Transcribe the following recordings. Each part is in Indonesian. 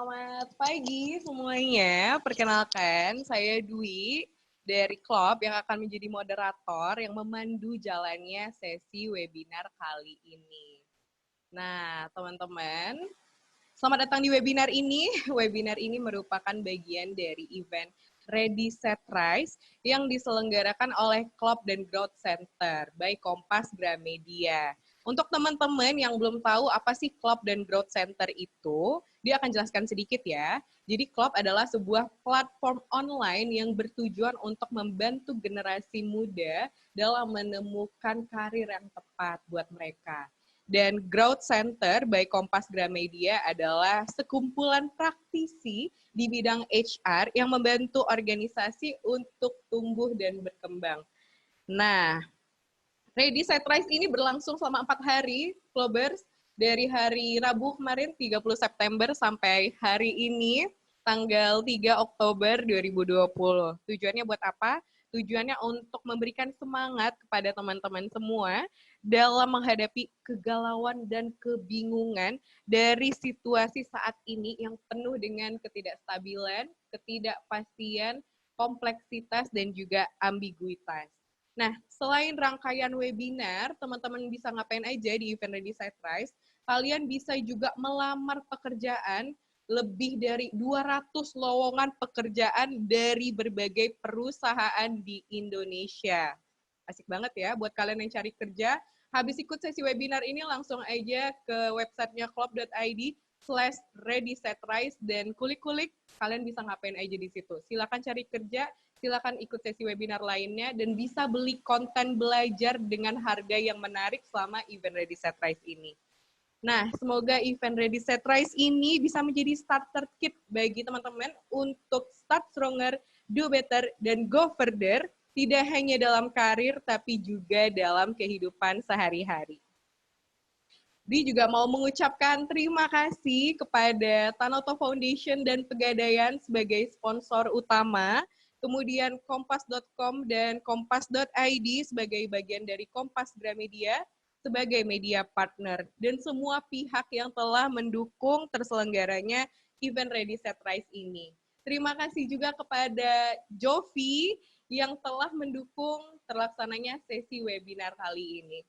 Selamat pagi semuanya. Perkenalkan, saya Dwi dari Klop yang akan menjadi moderator yang memandu jalannya sesi webinar kali ini. Nah, teman-teman, selamat datang di webinar ini. Webinar ini merupakan bagian dari event Ready Set Rise yang diselenggarakan oleh Klop dan Growth Center by Kompas Gramedia. Untuk teman-teman yang belum tahu apa sih Klop dan Growth Center itu, dia akan jelaskan sedikit ya. Jadi Klop adalah sebuah platform online yang bertujuan untuk membantu generasi muda dalam menemukan karir yang tepat buat mereka. Dan Growth Center by Kompas Gramedia adalah sekumpulan praktisi di bidang HR yang membantu organisasi untuk tumbuh dan berkembang. Nah, Ready Set Rise ini berlangsung selama 4 hari, Klobers, dari hari Rabu kemarin 30 September sampai hari ini, tanggal 3 Oktober 2020. Tujuannya buat apa? Tujuannya untuk memberikan semangat kepada teman-teman semua dalam menghadapi kegalauan dan kebingungan dari situasi saat ini yang penuh dengan ketidakstabilan, ketidakpastian, kompleksitas, dan juga ambiguitas. Nah, selain rangkaian webinar, teman-teman bisa ngapain aja di event Ready Set Rise. Kalian bisa juga melamar pekerjaan, lebih dari 200 lowongan pekerjaan dari berbagai perusahaan di Indonesia. Asik banget ya buat kalian yang cari kerja. Habis ikut sesi webinar ini langsung aja ke websitenya klop.id/readysetrise dan kulik-kulik kalian bisa ngapain aja di situ. Silakan cari kerja, silakan ikut sesi webinar lainnya dan bisa beli konten belajar dengan harga yang menarik selama event Ready Set Rise ini. Nah, semoga event Ready Set Rise ini bisa menjadi starter kit bagi teman-teman untuk start stronger, do better, dan go further, tidak hanya dalam karir, tapi juga dalam kehidupan sehari-hari. Dwi juga mau mengucapkan terima kasih kepada Tanoto Foundation dan Pegadaian sebagai sponsor utama, kemudian kompas.com dan kompas.id sebagai bagian dari Kompas Gramedia, sebagai media partner, dan semua pihak yang telah mendukung terselenggaranya event Ready Set Rise ini. Terima kasih juga kepada Jovi yang telah mendukung terlaksananya sesi webinar kali ini.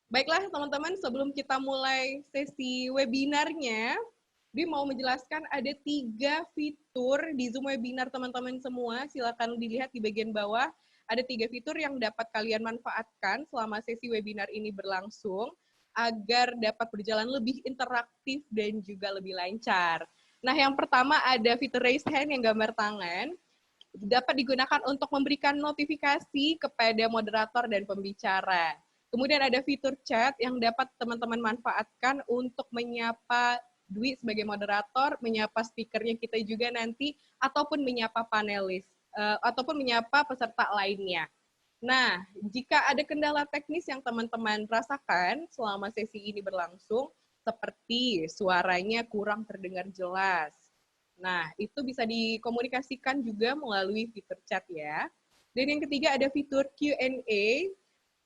Baiklah teman-teman, sebelum kita mulai sesi webinarnya, Dwi mau menjelaskan ada 3 fitur di Zoom webinar teman-teman semua. Silakan dilihat di bagian bawah. Ada 3 fitur yang dapat kalian manfaatkan selama sesi webinar ini berlangsung agar dapat berjalan lebih interaktif dan juga lebih lancar. Nah, yang pertama ada fitur raise hand yang gambar tangan. Dapat digunakan untuk memberikan notifikasi kepada moderator dan pembicara. Kemudian ada fitur chat yang dapat teman-teman manfaatkan untuk menyapa Dwi sebagai moderator, menyapa speakernya kita juga nanti, ataupun menyapa panelis, ataupun menyapa peserta lainnya. Nah, jika ada kendala teknis yang teman-teman rasakan selama sesi ini berlangsung, seperti suaranya kurang terdengar jelas. Nah, itu bisa dikomunikasikan juga melalui fitur chat ya. Dan yang ketiga ada fitur Q&A.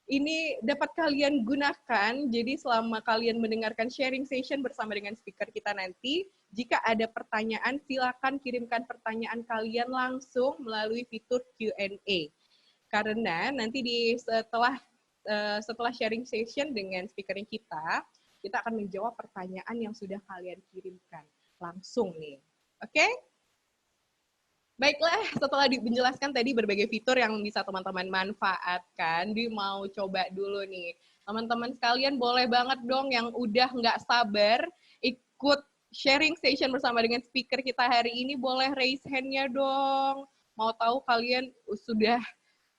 Ini dapat kalian gunakan, jadi selama kalian mendengarkan sharing session bersama dengan speaker kita nanti, jika ada pertanyaan, silakan kirimkan pertanyaan kalian langsung melalui fitur Q&A. Karena nanti setelah sharing session dengan speaker kita akan menjawab pertanyaan yang sudah kalian kirimkan langsung nih. Oke? Baiklah, setelah menjelaskan tadi berbagai fitur yang bisa teman-teman manfaatkan, Dwi mau coba dulu nih. Teman-teman sekalian boleh banget dong yang udah nggak sabar ikut sharing session bersama dengan speaker kita hari ini, boleh raise hand-nya dong. Mau tahu kalian sudah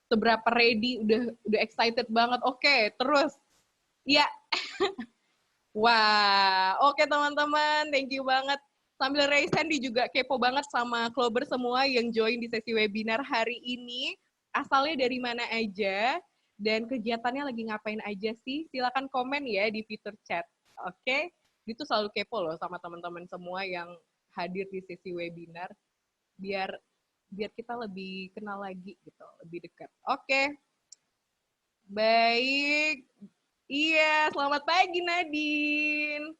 seberapa ready, udah excited banget. Oke, terus. Ya. Wah, oke teman-teman, thank you banget. Sambil raise hand, juga kepo banget sama Klober semua yang join di sesi webinar hari ini. Asalnya dari mana aja, dan kegiatannya lagi ngapain aja sih? Silakan komen ya di fitur chat. Oke? Itu selalu kepo loh sama teman-teman semua yang hadir di sesi webinar. Biar kita lebih kenal lagi gitu, lebih dekat. Oke. Baik. Iya, selamat pagi Nadine.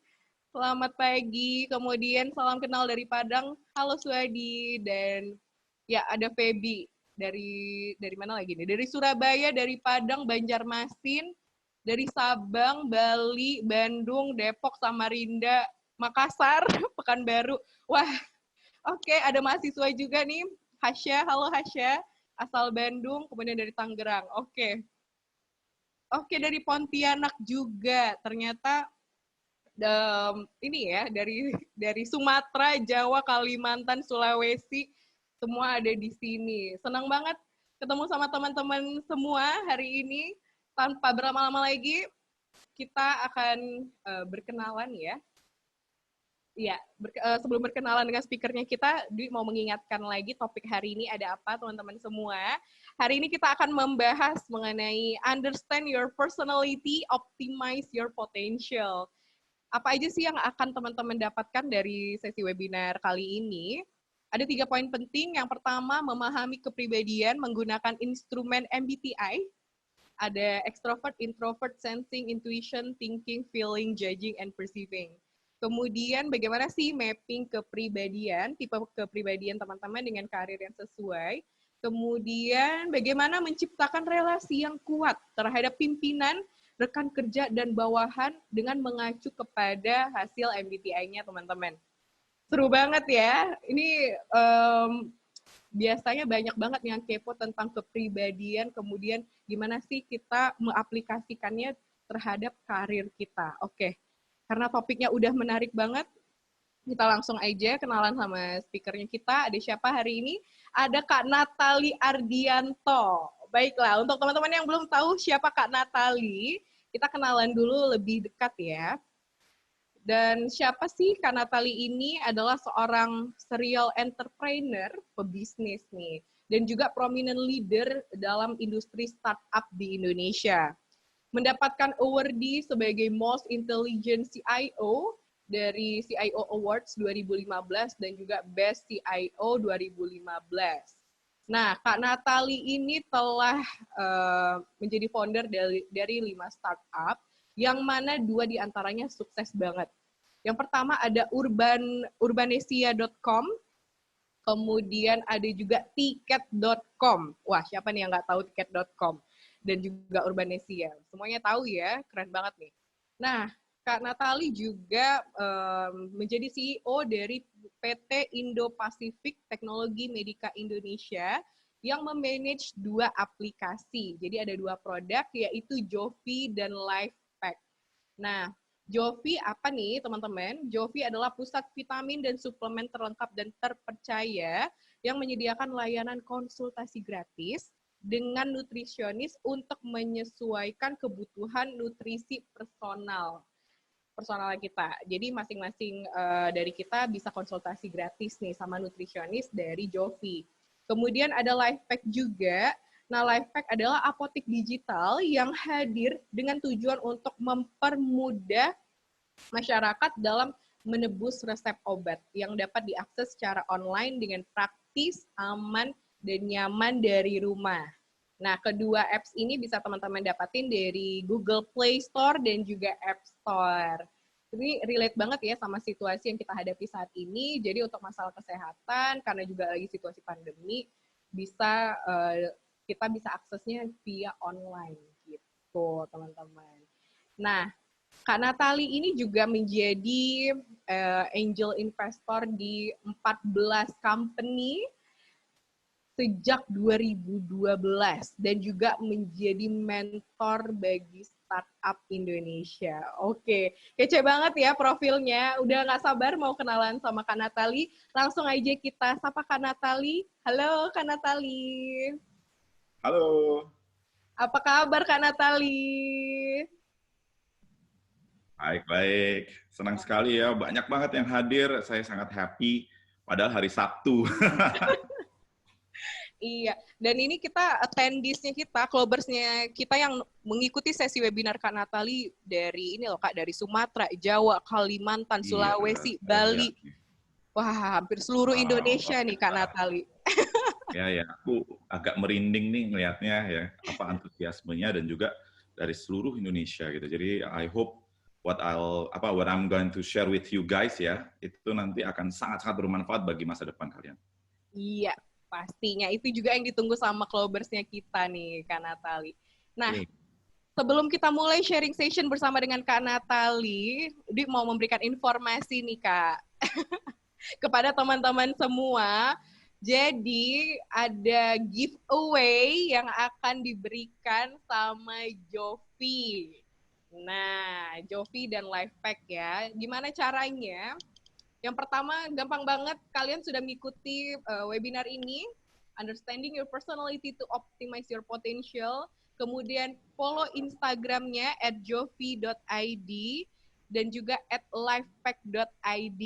selamat pagi. Kemudian salam kenal dari Padang, halo Suadi. Dan ya ada Feby dari mana lagi nih? Dari Surabaya, dari Padang, Banjarmasin, dari Sabang, Bali, Bandung, Depok, Samarinda, Makassar, Pekanbaru. Wah, oke, ada mahasiswa juga nih. Hasya, halo Hasya. Asal Bandung, kemudian dari Tangerang. Oke. Oke, dari Pontianak juga. Ternyata ini ya dari Sumatera, Jawa, Kalimantan, Sulawesi, semua ada di sini. Senang banget ketemu sama teman-teman semua hari ini. Tanpa berlama-lama lagi, kita akan berkenalan ya. Iya, sebelum berkenalan dengan speakernya kita, Dwi mau mengingatkan lagi topik hari ini ada apa, teman-teman semua. Hari ini kita akan membahas mengenai understand your personality, optimize your potential. Apa aja sih yang akan teman-teman dapatkan dari sesi webinar kali ini? Ada 3 poin penting. Yang pertama, memahami kepribadian menggunakan instrumen MBTI. Ada extrovert, introvert, sensing, intuition, thinking, feeling, judging, and perceiving. Kemudian bagaimana sih mapping kepribadian, tipe kepribadian teman-teman dengan karir yang sesuai. Kemudian bagaimana menciptakan relasi yang kuat terhadap pimpinan, rekan kerja, dan bawahan dengan mengacu kepada hasil MBTI-nya teman-teman. Seru banget ya. Ini biasanya banyak banget yang kepo tentang kepribadian, kemudian gimana sih kita mengaplikasikannya terhadap karir kita. Oke. Karena topiknya udah menarik banget, kita langsung aja kenalan sama speakernya kita. Ada siapa hari ini? Ada Kak Natali Ardianto. Baiklah, untuk teman-teman yang belum tahu siapa Kak Natali, kita kenalan dulu lebih dekat ya. Dan siapa sih Kak Natali ini? Adalah seorang serial entrepreneur, pebisnis nih. Dan juga prominent leader dalam industri startup di Indonesia. Mendapatkan awardee sebagai Most Intelligent CIO dari CIO Awards 2015 dan juga Best CIO 2015. Nah, Kak Natali ini telah menjadi founder dari 5 startup, yang mana 2 diantaranya sukses banget. Yang pertama ada urbanesia.com, kemudian ada juga tiket.com. Wah, siapa nih yang nggak tahu tiket.com? Dan juga Urbanesia. Semuanya tahu ya, keren banget nih. Nah, Kak Natali juga menjadi CEO dari PT Indo-Pacific Teknologi Medika Indonesia yang memanage 2 aplikasi. Jadi ada 2 produk, yaitu Jovi dan LifePack. Nah, Jovi apa nih teman-teman? Jovi adalah pusat vitamin dan suplemen terlengkap dan terpercaya yang menyediakan layanan konsultasi gratis dengan nutrisionis untuk menyesuaikan kebutuhan nutrisi personal kita. Jadi masing-masing dari kita bisa konsultasi gratis nih sama nutrisionis dari Jovi. Kemudian ada LifePack juga. Nah, LifePack adalah apotek digital yang hadir dengan tujuan untuk mempermudah masyarakat dalam menebus resep obat yang dapat diakses secara online dengan praktis, aman, dan nyaman dari rumah. Nah, kedua apps ini bisa teman-teman dapatin dari Google Play Store dan juga App Store. Ini relate banget ya sama situasi yang kita hadapi saat ini. Jadi untuk masalah kesehatan, karena juga lagi situasi pandemi, kita bisa aksesnya via online gitu, teman-teman. Nah, Kak Natali ini juga menjadi angel investor di 14 company sejak 2012 dan juga menjadi mentor bagi startup Indonesia. Oke, kece banget ya profilnya. Udah nggak sabar mau kenalan sama Kak Natali. Langsung aja kita sapa Kak Natali. Halo Kak Natali. Halo. Apa kabar Kak Natali? Baik. Senang sekali ya. Banyak banget yang hadir. Saya sangat happy. Padahal hari Sabtu. Iya, dan ini kita attendees-nya kita, clubbers-nya kita yang mengikuti sesi webinar Kak Natali dari ini loh Kak, dari Sumatera, Jawa, Kalimantan, Sulawesi, Bali. Wah, hampir seluruh Indonesia nih Kak Natali. Ya, aku agak merinding nih ngelihatnya ya, apa antusiasmenya dan juga dari seluruh Indonesia gitu. Jadi I hope what I'm going to share with you guys ya, itu nanti akan sangat-sangat bermanfaat bagi masa depan kalian. Iya, pastinya. Itu juga yang ditunggu sama Clubbers-nya kita nih, Kak Natali. Nah, sebelum kita mulai sharing session bersama dengan Kak Natali, Udi mau memberikan informasi nih, Kak, kepada teman-teman semua. Jadi, ada giveaway yang akan diberikan sama Jovi. Nah, Jovi dan Lifepack ya. Gimana caranya? Yang pertama, gampang banget. Kalian sudah mengikuti webinar ini, Understanding Your Personality to Optimize Your Potential. Kemudian follow Instagramnya @jovi.id dan juga @lifepack.id.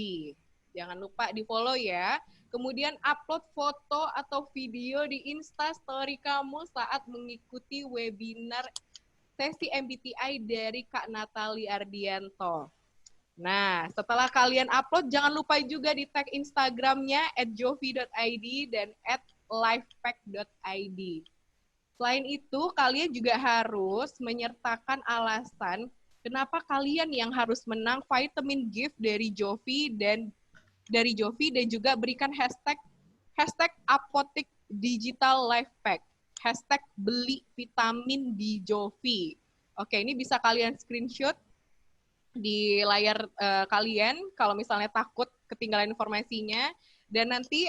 Jangan lupa di-follow ya. Kemudian upload foto atau video di Instastory kamu saat mengikuti webinar sesi MBTI dari Kak Natali Ardianto. Nah, setelah kalian upload, jangan lupa juga di tag Instagramnya @jovi.id dan @lifepack.id. Selain itu, kalian juga harus menyertakan alasan kenapa kalian yang harus menang vitamin gift dari Jovi dan juga berikan hashtag apotek digital lifepack, hashtag beli vitamin di Jovi. Oke, ini bisa kalian screenshot di layar kalian kalau misalnya takut ketinggalan informasinya, dan nanti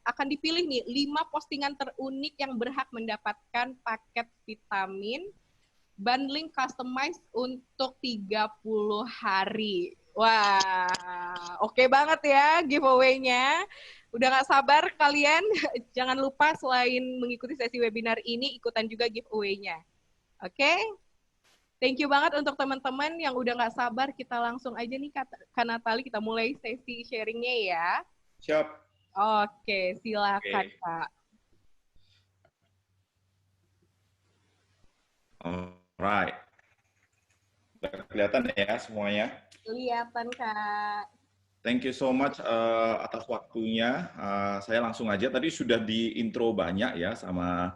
akan dipilih nih 5 postingan terunik yang berhak mendapatkan paket vitamin bundling customized untuk 30 hari. Wah, oke banget ya giveaway-nya. Udah gak sabar kalian, jangan lupa selain mengikuti sesi webinar ini, ikutan juga giveaway-nya. Oke? Thank you banget untuk teman-teman yang udah gak sabar. Kita langsung aja nih, Kak Natali, kita mulai sesi sharing-nya ya. Siap. Oke, silakan Kak. Alright. Udah kelihatan ya semuanya? Kelihatan, Kak. Thank you so much atas waktunya. Saya langsung aja. Tadi sudah di intro banyak ya sama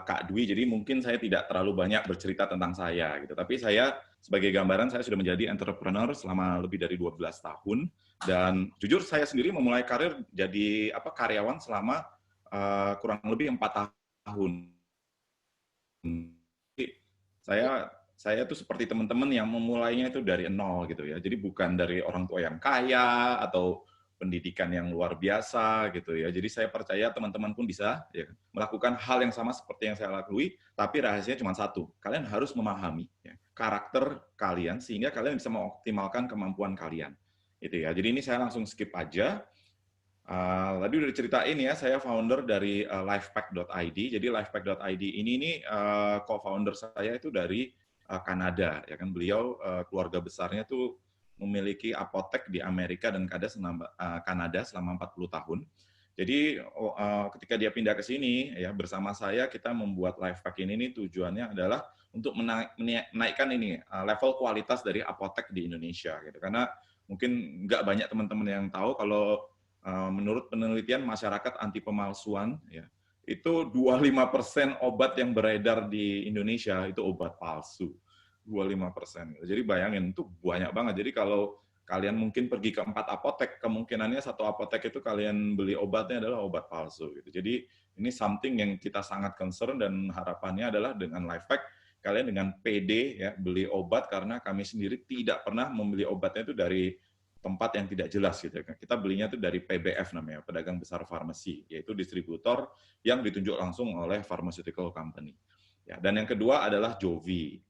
Kak Dwi. Jadi mungkin saya tidak terlalu banyak bercerita tentang saya gitu. Tapi saya sebagai gambaran saya sudah menjadi entrepreneur selama lebih dari 12 tahun. Dan jujur saya sendiri memulai karir jadi karyawan selama kurang lebih 4 tahun. Saya tuh seperti teman-teman yang memulainya itu dari nol gitu ya. Jadi bukan dari orang tua yang kaya atau pendidikan yang luar biasa gitu ya. Jadi saya percaya teman-teman pun bisa ya, melakukan hal yang sama seperti yang saya lakukan, tapi rahasianya cuma satu. Kalian harus memahami ya, karakter kalian sehingga kalian bisa mengoptimalkan kemampuan kalian. Gitu ya. Jadi ini saya langsung skip aja. Tadi udah diceritain ya, saya founder dari lifepack.id. Jadi lifepack.id ini co-founder saya itu dari Kanada, ya kan. Beliau keluarga besarnya tuh memiliki apotek di Amerika dan Kanada selama 40 tahun. Jadi ketika dia pindah ke sini, ya bersama saya kita membuat Lifepack ini tujuannya adalah untuk menaikkan ini level kualitas dari apotek di Indonesia, gitu. Karena mungkin nggak banyak teman-teman yang tahu kalau menurut penelitian masyarakat anti pemalsuan, ya, itu 25% obat yang beredar di Indonesia itu obat palsu. 25%. Jadi bayangin, itu banyak banget. Jadi kalau kalian mungkin pergi ke 4 apotek, kemungkinannya satu apotek itu kalian beli obatnya adalah obat palsu. Gitu. Jadi ini something yang kita sangat concern dan harapannya adalah dengan Lifepack, kalian dengan PD ya beli obat karena kami sendiri tidak pernah membeli obatnya itu dari tempat yang tidak jelas gitu. Kita belinya itu dari PBF namanya, Pedagang Besar Farmasi, yaitu distributor yang ditunjuk langsung oleh pharmaceutical company. Ya, dan yang kedua adalah Jovi.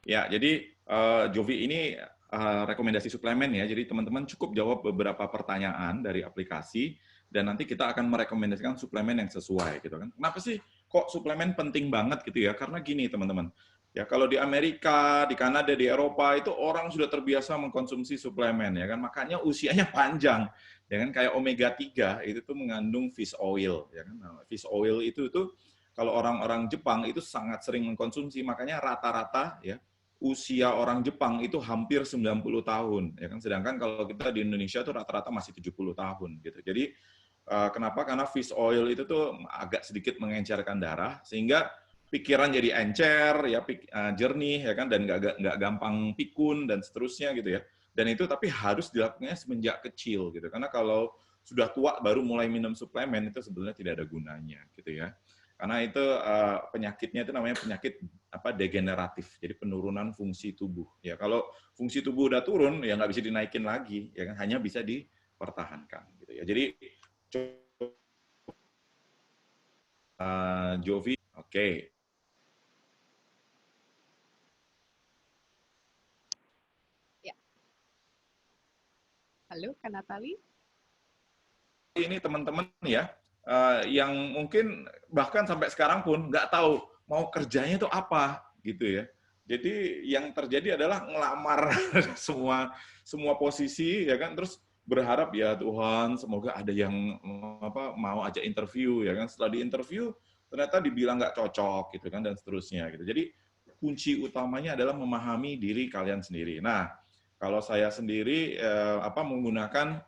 Ya, jadi Jovi ini rekomendasi suplemen ya. Jadi teman-teman cukup jawab beberapa pertanyaan dari aplikasi dan nanti kita akan merekomendasikan suplemen yang sesuai gitu kan. Kenapa sih kok suplemen penting banget gitu ya? Karena gini teman-teman, Ya, kalau di Amerika, di Kanada, di Eropa itu orang sudah terbiasa mengkonsumsi suplemen ya kan. Makanya usianya panjang. Ya kan kayak omega 3 itu tuh mengandung fish oil ya kan. Nah, fish oil itu tuh kalau orang-orang Jepang itu sangat sering mengkonsumsi, makanya rata-rata ya usia orang Jepang itu hampir 90 tahun ya kan. Sedangkan kalau kita di Indonesia tuh rata-rata masih 70 tahun gitu. Jadi kenapa? Karena fish oil itu tuh agak sedikit mengencerkan darah sehingga pikiran jadi encer, ya jernih, ya kan, dan nggak gampang pikun dan seterusnya gitu ya. Dan itu tapi harus dilakukannya semenjak kecil gitu, karena kalau sudah tua baru mulai minum suplemen itu sebenarnya tidak ada gunanya gitu ya. Karena itu penyakitnya itu namanya penyakit degeneratif, jadi penurunan fungsi tubuh. Ya kalau fungsi tubuh udah turun ya nggak bisa dinaikin lagi, ya kan, hanya bisa dipertahankan gitu ya. Jadi Jovi, oke. Halo, Kak Natali. Ini teman-teman ya, yang mungkin bahkan sampai sekarang pun nggak tahu mau kerjanya itu apa gitu ya. Jadi yang terjadi adalah ngelamar semua posisi ya kan, terus berharap ya Tuhan semoga ada yang mau ajak interview ya kan. Setelah di interview ternyata dibilang nggak cocok gitu kan, dan seterusnya gitu. Jadi kunci utamanya adalah memahami diri kalian sendiri. Nah, kalau saya sendiri menggunakan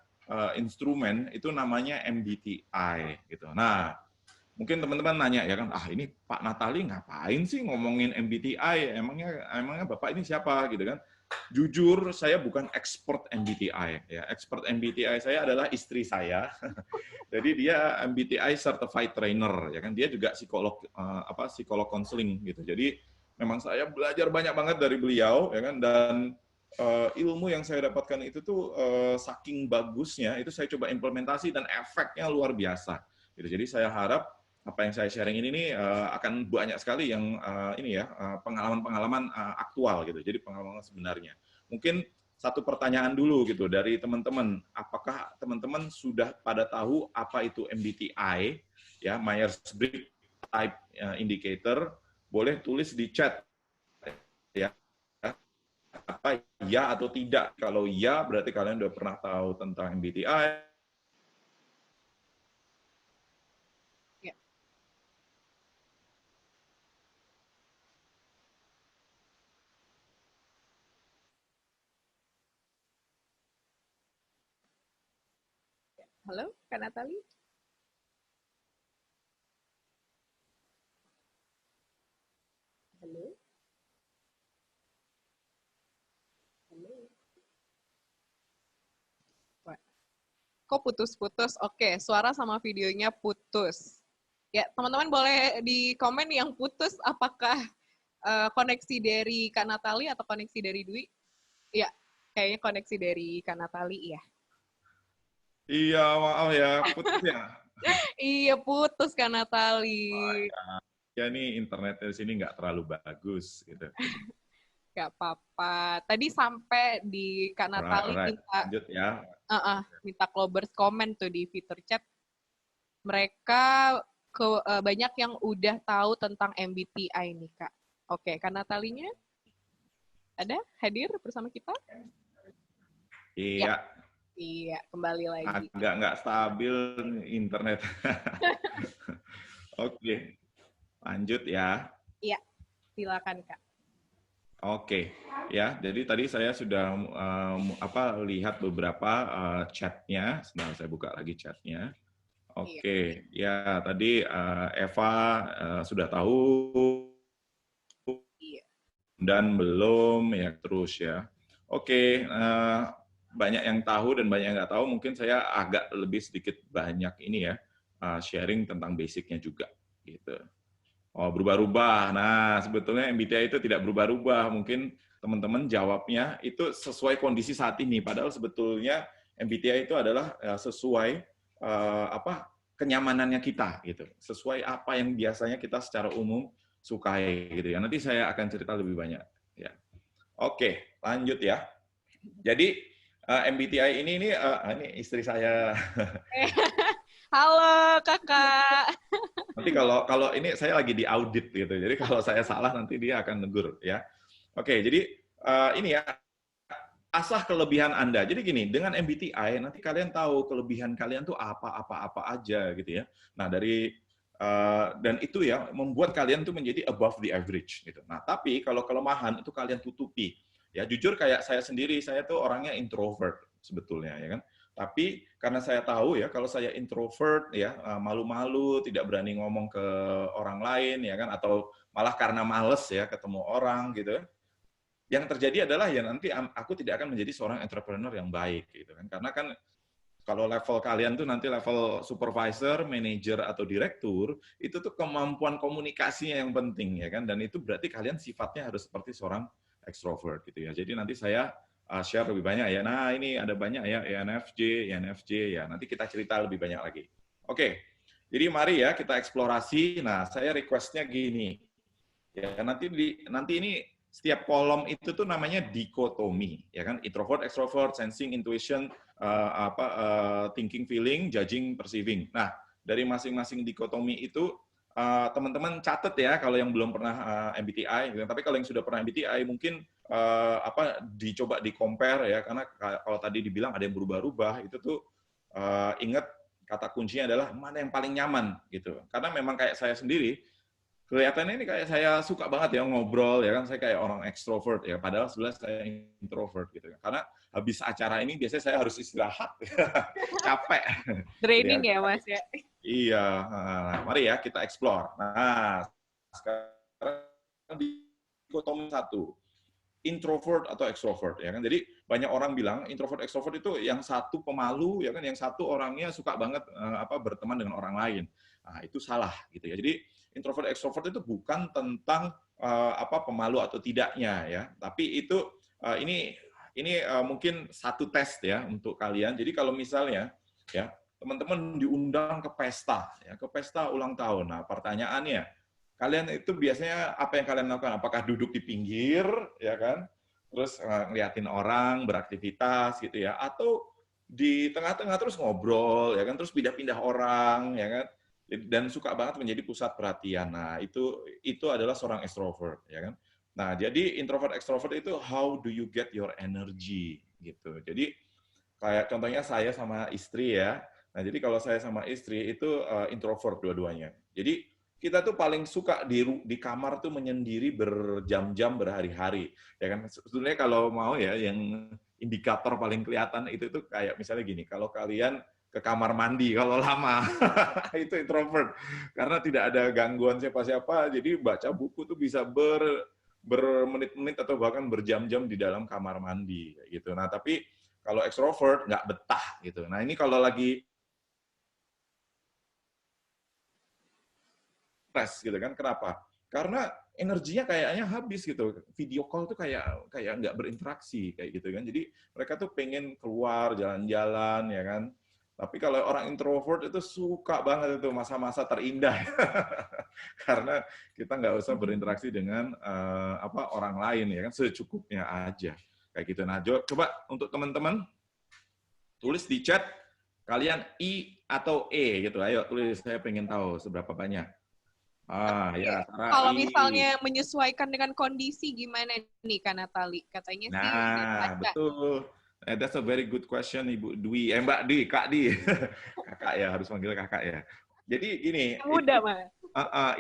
instrumen itu namanya MBTI gitu. Nah, mungkin teman-teman nanya ya kan, ini Pak Natali ngapain sih ngomongin MBTI? Emangnya Bapak ini siapa gitu kan? Jujur saya bukan expert MBTI ya. Expert MBTI saya adalah istri saya. Jadi dia MBTI certified trainer ya kan. Dia juga psikolog konseling gitu. Jadi memang saya belajar banyak banget dari beliau ya kan, dan ilmu yang saya dapatkan itu tuh saking bagusnya itu saya coba implementasi dan efeknya luar biasa. Gitu. Jadi saya harap apa yang saya sharing ini nih akan banyak sekali yang pengalaman-pengalaman aktual gitu. Jadi pengalaman sebenarnya. Mungkin satu pertanyaan dulu gitu dari teman-teman. Apakah teman-teman sudah pada tahu apa itu MBTI ya, Myers-Briggs Type Indicator? Boleh tulis di chat ya, apa ya atau tidak. Kalau ya berarti kalian udah pernah tahu tentang MBTI. Ya. Halo, Kak Natali. Halo. Halo. Kok putus-putus? Oke, suara sama videonya putus. Ya, teman-teman boleh di komen yang putus apakah koneksi dari Kak Natali atau koneksi dari Dwi? Iya, kayaknya koneksi dari Kak Natali ya. Iya, maaf ya, putus ya. Iya, putus Kak Natali. Ya nih internetnya di sini nggak terlalu bagus gitu. Gak apa-apa. Tadi sampai di Kak Natali Alright, minta lanjut ya. minta Clubbers komen tuh di fitur chat. Mereka banyak yang udah tahu tentang MBTI nih, Kak. Oke, Kak Natalinya ada hadir bersama kita? Ya, Iya, iya, kembali lagi. agak nggak stabil internet. Oke, lanjut ya. Iya, silakan, Kak. Oke, ya. Jadi tadi saya sudah lihat beberapa chatnya. Sebentar saya buka lagi chatnya. Oke, ya tadi Eva sudah tahu dan belum ya terus ya. Oke, banyak yang tahu dan banyak yang nggak tahu. Mungkin saya agak lebih sedikit banyak ini ya sharing tentang basicnya juga gitu. Oh, berubah-ubah. Nah, sebetulnya MBTI itu tidak berubah-ubah. Mungkin teman-teman jawabnya itu sesuai kondisi saat ini. Padahal sebetulnya MBTI itu adalah sesuai kenyamanannya kita gitu. Sesuai apa yang biasanya kita secara umum sukai gitu ya. Nanti saya akan cerita lebih banyak ya. Oke, lanjut ya. Jadi MBTI ini istri saya Halo kakak. Nanti kalau ini saya lagi di audit gitu, jadi kalau saya salah nanti dia akan negur ya. Oke, jadi ini ya, asah kelebihan Anda. Jadi gini, dengan MBTI nanti kalian tahu kelebihan kalian tuh apa aja gitu ya. Nah, dan itu ya membuat kalian tuh menjadi above the average gitu. Nah, tapi kalau kelemahan itu kalian tutupi. Ya, jujur kayak saya sendiri, saya tuh orangnya introvert sebetulnya ya kan. Tapi karena saya tahu ya kalau saya introvert ya, malu-malu, tidak berani ngomong ke orang lain ya kan, atau malah karena males ya ketemu orang gitu, yang terjadi adalah ya nanti aku tidak akan menjadi seorang entrepreneur yang baik gitu kan, karena kan kalau level kalian tuh nanti level supervisor, manager atau direktur, itu tuh kemampuan komunikasinya yang penting ya kan, dan itu berarti kalian sifatnya harus seperti seorang extrovert gitu ya. Jadi nanti saya share lebih banyak ya. Nah, ini ada banyak ya, ENFJ ya. Nanti kita cerita lebih banyak lagi. Oke. Jadi mari ya kita eksplorasi. Nah, saya request-nya gini. Ya, nanti ini setiap kolom itu tuh namanya dikotomi, ya kan? Introvert, extrovert, sensing, intuition, thinking, feeling, judging, perceiving. Nah, dari masing-masing dikotomi itu teman-teman catat ya kalau yang belum pernah MBTI. Tapi kalau yang sudah pernah MBTI mungkin dicoba di compare ya, karena kalau tadi dibilang ada yang berubah-ubah itu tuh ingat kata kuncinya adalah mana yang paling nyaman gitu. Karena memang kayak saya sendiri kelihatannya ini kayak saya suka banget ya ngobrol ya kan, saya kayak orang ekstrovert ya, padahal sebenarnya saya introvert gitu ya. Karena habis acara ini biasanya saya harus istirahat, capek. Training ya Mas ya. Iya, mari ya kita explore. Nah, sekarang dikotomi satu, introvert atau extrovert ya kan. Jadi banyak orang bilang introvert extrovert itu yang satu pemalu ya kan, yang satu orangnya suka banget berteman dengan orang lain. Nah, itu salah gitu ya. Jadi introvert extrovert itu bukan tentang pemalu atau tidaknya ya, tapi itu ini mungkin satu tes ya untuk kalian. Jadi kalau misalnya ya teman-teman diundang ke pesta ulang tahun. Nah, pertanyaannya, kalian itu biasanya apa yang kalian lakukan? Apakah duduk di pinggir, ya kan? Terus ngeliatin orang beraktivitas gitu ya, atau di tengah-tengah terus ngobrol, ya kan? Terus pindah-pindah orang, ya kan? Dan suka banget menjadi pusat perhatian. Nah, itu adalah seorang extrovert, ya kan? Nah, jadi introvert extrovert itu how do you get your energy gitu. Jadi kayak contohnya saya sama istri ya. Nah, jadi kalau saya sama istri itu introvert dua-duanya. Jadi kita tuh paling suka di kamar tuh menyendiri berjam-jam berhari-hari. Ya kan sebetulnya kalau mau ya yang indikator paling kelihatan itu tuh kayak misalnya gini, kalau kalian ke kamar mandi kalau lama itu introvert karena tidak ada gangguan siapa-siapa, jadi baca buku tuh bisa bermenit-menit atau bahkan berjam-jam di dalam kamar mandi gitu. Nah, tapi kalau extrovert nggak betah gitu. Nah, ini kalau lagi stres gitu kan, kenapa? Karena energinya kayaknya habis gitu. Video call tuh kayak nggak berinteraksi kayak gitu kan. Jadi mereka tuh pengen keluar jalan-jalan ya kan. Tapi kalau orang introvert itu suka banget itu masa-masa terindah karena kita nggak usah berinteraksi dengan orang lain ya kan, secukupnya aja kayak gitu. Nah, coba untuk teman-teman tulis di chat kalian I atau E gitu. Ayo tulis, saya pengen tahu seberapa banyak. Ya, Sarah Kalau I. misalnya menyesuaikan dengan kondisi gimana nih Kak Natali? Katanya sih udah Nah, baca. betul. That's a very good question, Ibu Dwi. Mbak Dwi, Kak Di. Kakak ya, harus manggil kakak ya. Jadi gini, Yang muda mah.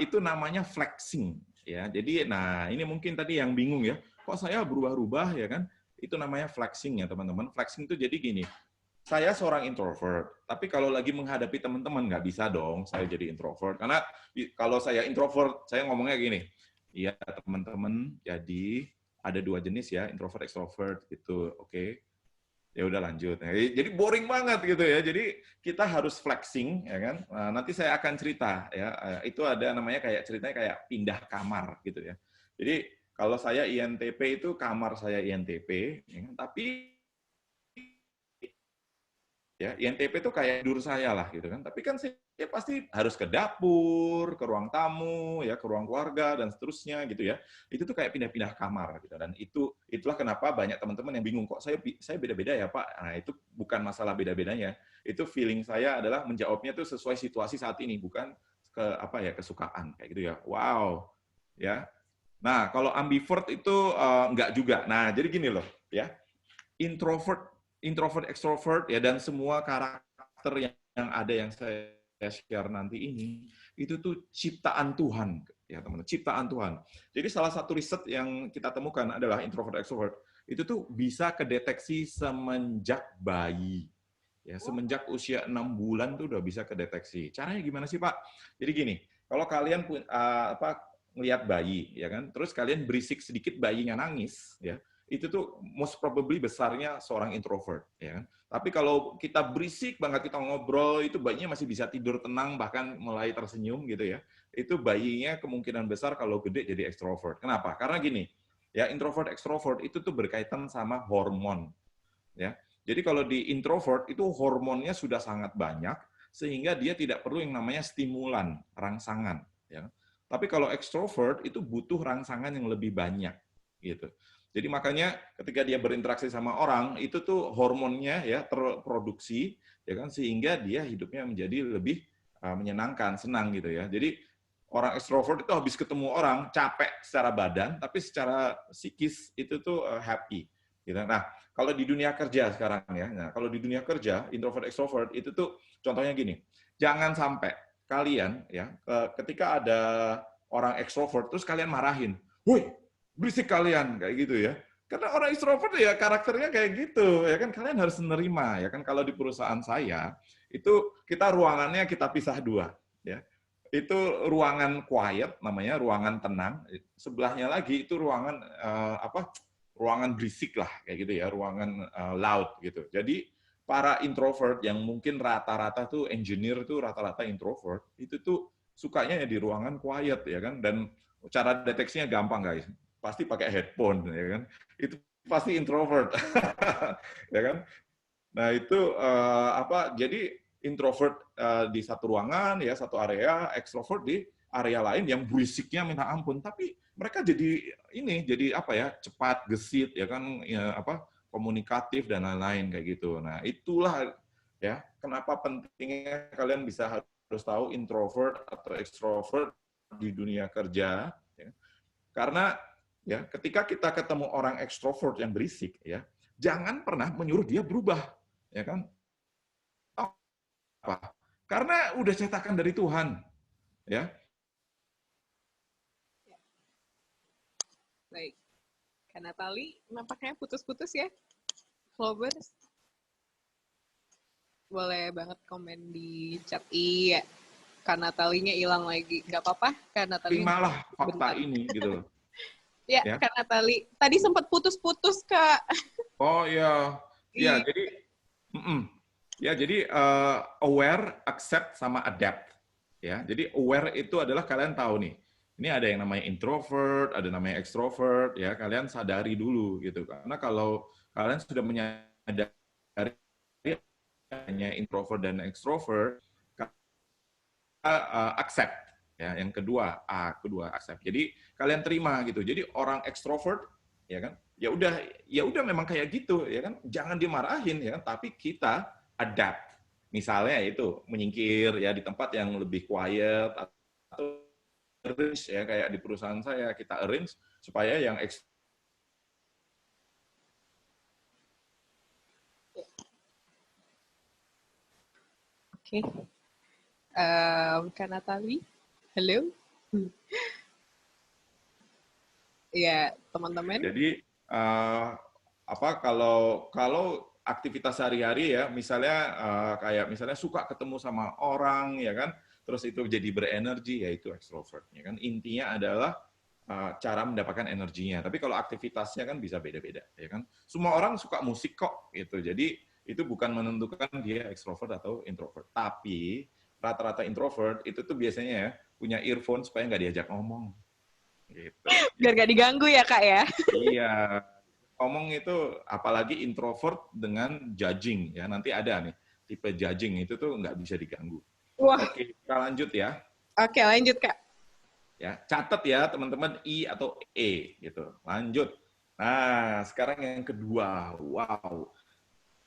itu namanya flexing. Ya, jadi, nah ini mungkin tadi yang bingung ya, kok saya berubah-ubah ya kan? Itu namanya flexing ya teman-teman. Flexing itu jadi gini, saya seorang introvert, tapi kalau lagi menghadapi teman-teman nggak bisa dong saya jadi introvert. Karena kalau saya introvert, saya ngomongnya gini, iya teman-teman, jadi ada dua jenis ya, introvert, extrovert gitu, oke. Ya udah lanjut. Nah, jadi boring banget gitu ya. Jadi kita harus flexing, ya kan. Nah, nanti saya akan cerita ya. Itu ada namanya kayak ceritanya kayak pindah kamar gitu ya. Jadi kalau saya INTP itu kamar saya INTP, ya kan? Tapi Ya, INTP itu kayak tidur saya lah gitu kan. Tapi kan saya pasti harus ke dapur, ke ruang tamu, ya, ke ruang keluarga dan seterusnya gitu ya. Itu tuh kayak pindah-pindah kamar gitu. Dan itulah kenapa banyak teman-teman yang bingung kok saya beda-beda ya, Pak. Nah, itu bukan masalah beda-bedanya. Itu feeling saya adalah menjawabnya tuh sesuai situasi saat ini, bukan ke apa ya, kesukaan kayak gitu ya. Wow. Ya. Nah, kalau ambivert itu enggak juga. Nah, jadi gini loh, ya. Introvert, extrovert ya dan semua karakter yang ada yang saya share nanti ini itu tuh ciptaan Tuhan ya teman-teman, ciptaan Tuhan. Jadi salah satu riset yang kita temukan adalah introvert extrovert itu tuh bisa kedeteksi semenjak bayi. Ya, semenjak usia 6 bulan tuh udah bisa kedeteksi. Caranya gimana sih, Pak? Jadi gini, kalau kalian ngelihat bayi ya kan, terus kalian berisik sedikit bayinya nangis ya, itu tuh most probably besarnya seorang introvert ya kan. Tapi kalau kita berisik banget kita ngobrol itu bayinya masih bisa tidur tenang bahkan mulai tersenyum gitu ya. Itu bayinya kemungkinan besar kalau gede jadi extrovert. Kenapa? Karena gini, ya introvert extrovert itu tuh berkaitan sama hormon ya. Jadi kalau di introvert itu hormonnya sudah sangat banyak sehingga dia tidak perlu yang namanya stimulan, rangsangan ya. Tapi kalau extrovert itu butuh rangsangan yang lebih banyak gitu. Jadi makanya ketika dia berinteraksi sama orang itu tuh hormonnya ya terproduksi ya kan sehingga dia hidupnya menjadi lebih menyenangkan, senang gitu ya. Jadi orang extrovert itu habis ketemu orang capek secara badan tapi secara psikis itu tuh happy gitu. Nah, kalau di dunia kerja sekarang ya, nah kalau di dunia kerja introvert extrovert itu tuh contohnya gini, jangan sampai kalian ya ketika ada orang extrovert terus kalian marahin, woi berisik kalian kayak gitu ya. Karena orang extrovert ya karakternya kayak gitu ya kan kalian harus menerima ya kan kalau di perusahaan saya itu kita ruangannya kita pisah dua ya. Itu ruangan quiet namanya ruangan tenang, sebelahnya lagi itu ruangan ruangan berisik lah kayak gitu ya, ruangan loud gitu. Jadi para introvert yang mungkin rata-rata tuh engineer tuh rata-rata introvert, itu tuh sukanya ya di ruangan quiet ya kan dan cara deteksinya gampang guys. Pasti pakai headphone ya kan. Itu pasti introvert. Ya kan? Nah, itu jadi introvert di satu ruangan ya, satu area, extrovert di area lain yang berisiknya minta ampun, tapi mereka jadi apa ya, cepat, gesit ya kan ya, komunikatif dan lain-lain kayak gitu. Nah, itulah ya kenapa pentingnya kalian bisa harus tahu introvert atau extrovert di dunia kerja ya. Karena ya ketika kita ketemu orang extrovert yang berisik ya, jangan pernah menyuruh dia berubah ya kan. Apa? Karena udah cetakan dari Tuhan ya. Baik. Kak Natali, nampaknya putus-putus ya. Flowers. Boleh banget komen di chat. Iya. Kak Natalinya hilang lagi. Nggak apa-apa, Kak Natali. Terimalah fakta ini gitu loh. Ya, Ya. Kak Natali. Tadi sempat putus-putus, Kak. Oh iya. Ya, jadi ya jadi aware, accept sama adapt. Ya. Jadi aware itu adalah kalian tahu nih. Ini ada yang namanya introvert, ada namanya extrovert, ya kalian sadari dulu gitu. Karena kalau kalian sudah menyadari hanya introvert dan extrovert, accept ya. Yang kedua, kedua accept. Jadi kalian terima gitu. Jadi orang extrovert ya kan, ya udah memang kayak gitu ya kan. Jangan dimarahin ya, tapi kita adapt. Misalnya itu menyingkir ya di tempat yang lebih quiet atau arrange ya kayak di perusahaan saya kita arrange supaya yang Oke. Kak Natali, halo. Ya, teman-teman. Jadi kalau aktivitas sehari-hari ya, misalnya kayak misalnya suka ketemu sama orang ya kan, terus itu jadi berenergi ya itu extrovert ya kan. Intinya adalah cara mendapatkan energinya. Tapi kalau aktivitasnya kan bisa beda-beda ya kan. Semua orang suka musik kok gitu. Jadi itu bukan menentukan dia extrovert atau introvert. Tapi rata-rata introvert itu tuh biasanya ya punya earphone supaya nggak diajak ngomong. Gitu. Biar nggak diganggu ya, Kak ya. Iya, ngomong itu apalagi introvert dengan judging ya nanti ada nih tipe judging itu tuh nggak bisa diganggu. Wah. Oke, kita lanjut ya. Oke, lanjut Kak. Ya, catat ya teman-teman I atau E gitu. Lanjut. Nah, sekarang yang kedua. Wow.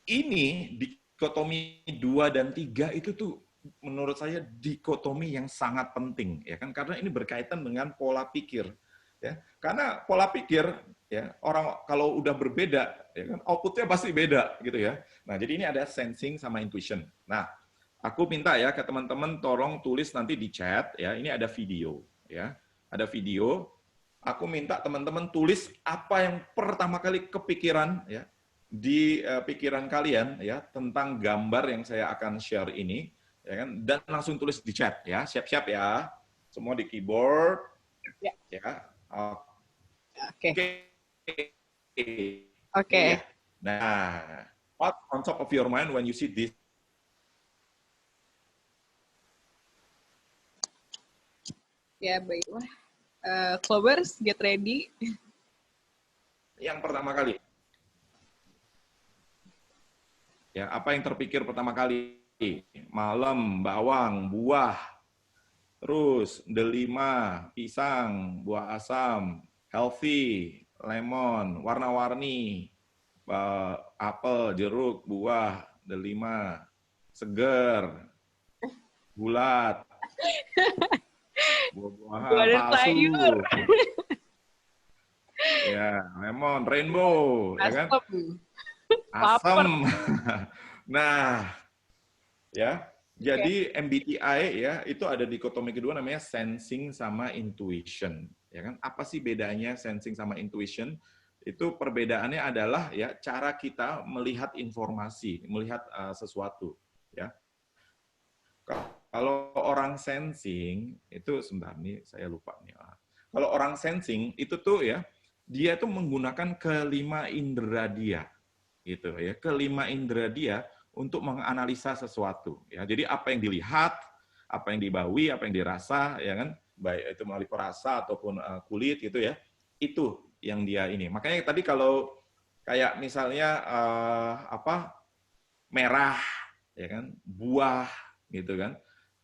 Ini dikotomi 2 dan 3 itu tuh menurut saya dikotomi yang sangat penting ya kan, karena ini berkaitan dengan pola pikir ya. Karena pola pikir ya, orang kalau udah berbeda ya kan outputnya pasti beda gitu ya. Nah, jadi ini ada sensing sama intuition. Nah, aku minta ya ke teman-teman tolong tulis nanti di chat ya. Ini ada video ya. Ada video. Aku minta teman-teman tulis apa yang pertama kali kepikiran ya di pikiran kalian ya tentang gambar yang saya akan share ini ya kan, dan langsung tulis di chat ya. Siap-siap ya. Semua di keyboard. Ya. Ya. Oke. Oke. Nah, what on top of your mind when you see this? Ya, baiklah. Clubbers, get ready. Yang pertama kali. Ya, apa yang terpikir pertama kali? Malam, bawang, buah. Terus, delima, pisang, buah asam, healthy, lemon, warna-warni, apel, jeruk, buah, delima, seger, bulat, buah-buahan palsu. Ya, lemon, rainbow, ya kan? Asam. Nah, ya. Jadi MBTI ya, itu ada dikotomi kedua namanya sensing sama intuition, ya kan? Apa sih bedanya sensing sama intuition? Itu perbedaannya adalah ya cara kita melihat informasi, melihat sesuatu, ya. Kalau orang sensing itu sebenarnya saya lupa nih. Kalau orang sensing itu tuh ya, dia tuh menggunakan kelima indera dia, gitu ya. Kelima indera dia untuk menganalisa sesuatu ya. Jadi apa yang dilihat, apa yang dibawi, apa yang dirasa ya kan, baik itu melalui perasa ataupun kulit gitu ya. Itu yang dia ini. Makanya tadi kalau kayak misalnya merah ya kan, buah gitu kan.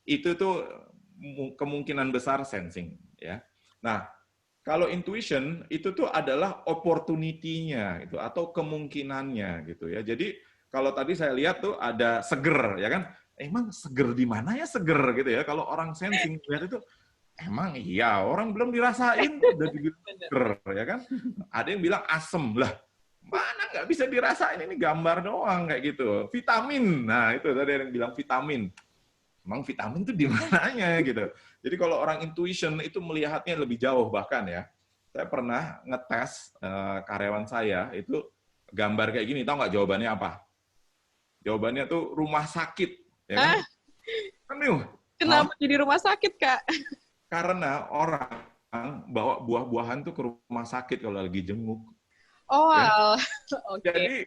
Itu tuh kemungkinan besar sensing ya. Nah, kalau intuition itu tuh adalah opportunity-nya gitu atau kemungkinannya gitu ya. Jadi kalau tadi saya lihat tuh ada seger ya kan. Emang seger di mana ya seger gitu ya. Kalau orang sensing lihat itu emang iya, orang belum dirasain udah dibilang seger ya kan. Ada yang bilang asem lah. Mana nggak bisa dirasain, ini gambar doang kayak gitu. Vitamin. Nah, itu tadi ada yang bilang vitamin. Emang vitamin itu di mananya gitu. Jadi kalau orang intuition itu melihatnya lebih jauh bahkan ya. Saya pernah ngetes karyawan saya itu gambar kayak gini, tahu nggak jawabannya apa? Jawabannya tuh rumah sakit, ya kan? Kenapa jadi rumah sakit, Kak? Karena orang bawa buah-buahan tuh ke rumah sakit kalau lagi jenguk. Oh, ya. Oke.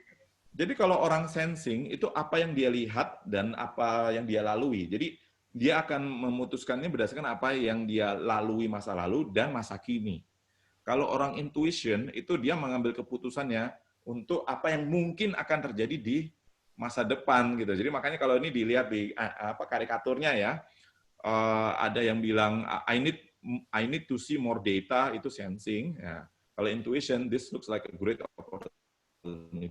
Jadi kalau orang sensing itu apa yang dia lihat dan apa yang dia lalui. Jadi dia akan memutuskannya berdasarkan apa yang dia lalui masa lalu dan masa kini. Kalau orang intuition itu dia mengambil keputusannya untuk apa yang mungkin akan terjadi di masa depan gitu. Jadi makanya kalau ini dilihat di karikaturnya ya, ada yang bilang I need to see more data, itu sensing. Ya. Kalau intuition, this looks like a great opportunity.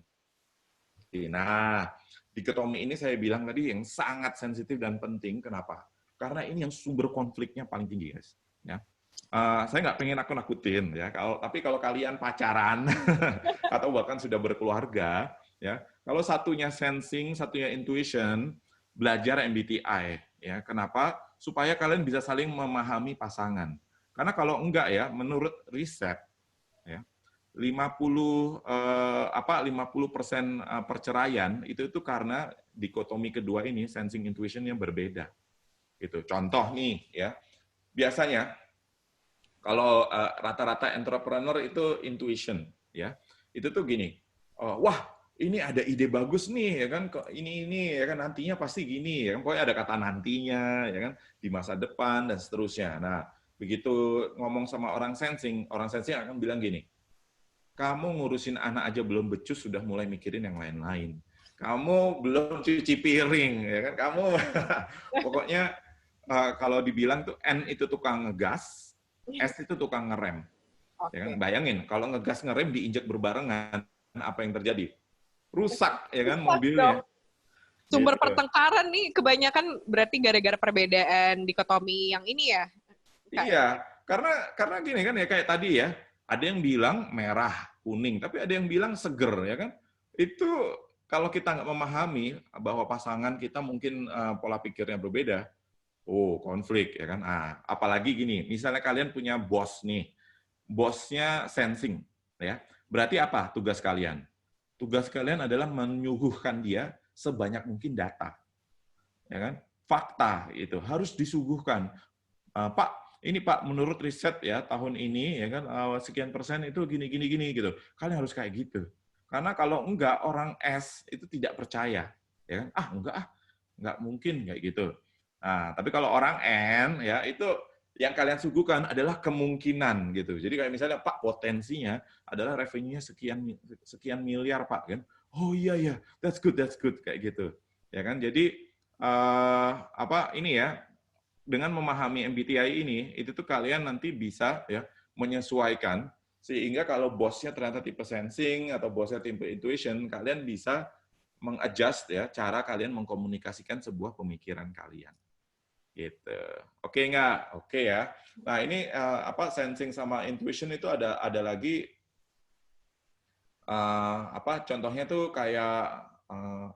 Nah, dikotomi ini saya bilang tadi yang sangat sensitif dan penting. Kenapa? Karena ini yang sumber konfliknya paling tinggi, guys. Ya. Saya nggak pengen aku nakutin, ya. Tapi kalau kalian pacaran atau bahkan sudah berkeluarga, ya, kalau satunya sensing, satunya intuition, belajar MBTI. Ya, kenapa? Supaya kalian bisa saling memahami pasangan. Karena kalau enggak ya, menurut riset, ya, 50% perceraian itu karena dikotomi kedua ini sensing intuition yang berbeda. Gitu. Contoh nih ya. Biasanya kalau rata-rata entrepreneur itu intuition ya. Itu tuh gini. Wah, ini ada ide bagus nih ya kan, ini ya kan nantinya pasti gini ya kan. Pokoknya ada kata nantinya ya kan, di masa depan dan seterusnya. Nah, begitu ngomong sama orang sensing akan bilang gini, kamu ngurusin anak aja belum becus, sudah mulai mikirin yang lain-lain. kamu belum cuci piring, ya kan? Kamu pokoknya kalau dibilang tuh N itu tukang ngegas, S itu tukang ngerem. Ya kan? Oke. Bayangin kalau ngegas ngerem diinjak berbarengan, apa yang terjadi? Rusak, ya kan Pas dong. mobilnya. Sumber Gitu. pertengkaran nih kebanyakan berarti gara-gara perbedaan dikotomi yang ini ya, Kak ya? Iya, karena gini kan ya kayak tadi ya, ada yang bilang merah, kuning, tapi ada yang bilang seger, ya kan? Itu kalau kita nggak memahami bahwa pasangan kita mungkin pola pikirnya berbeda, oh konflik, ya kan? Apalagi gini, misalnya kalian punya bos nih, bosnya sensing, ya. Berarti apa tugas kalian? Tugas kalian adalah menyuguhkan dia sebanyak mungkin data, ya kan? Fakta itu harus disuguhkan. Pak, ini Pak, menurut riset ya tahun ini ya kan sekian persen itu gini gini gini gitu. Kalian harus kayak gitu. Karena kalau enggak orang S itu tidak percaya, ya kan? Enggak mungkin kayak gitu. Nah, tapi kalau orang N ya itu yang kalian suguhkan adalah kemungkinan gitu. Jadi kayak misalnya Pak, potensinya adalah revenue-nya sekian miliar Pak kan. Oh iya that's good kayak gitu. Ya kan? Jadi ini ya, dengan memahami MBTI ini, itu tuh kalian nanti bisa ya menyesuaikan sehingga kalau bosnya ternyata tipe sensing atau bosnya tipe intuition, kalian bisa mengadjust ya cara kalian mengkomunikasikan sebuah pemikiran kalian. Gitu. Oke nggak? Oke ya. Nah ini sensing sama intuition itu ada lagi contohnya tuh kayak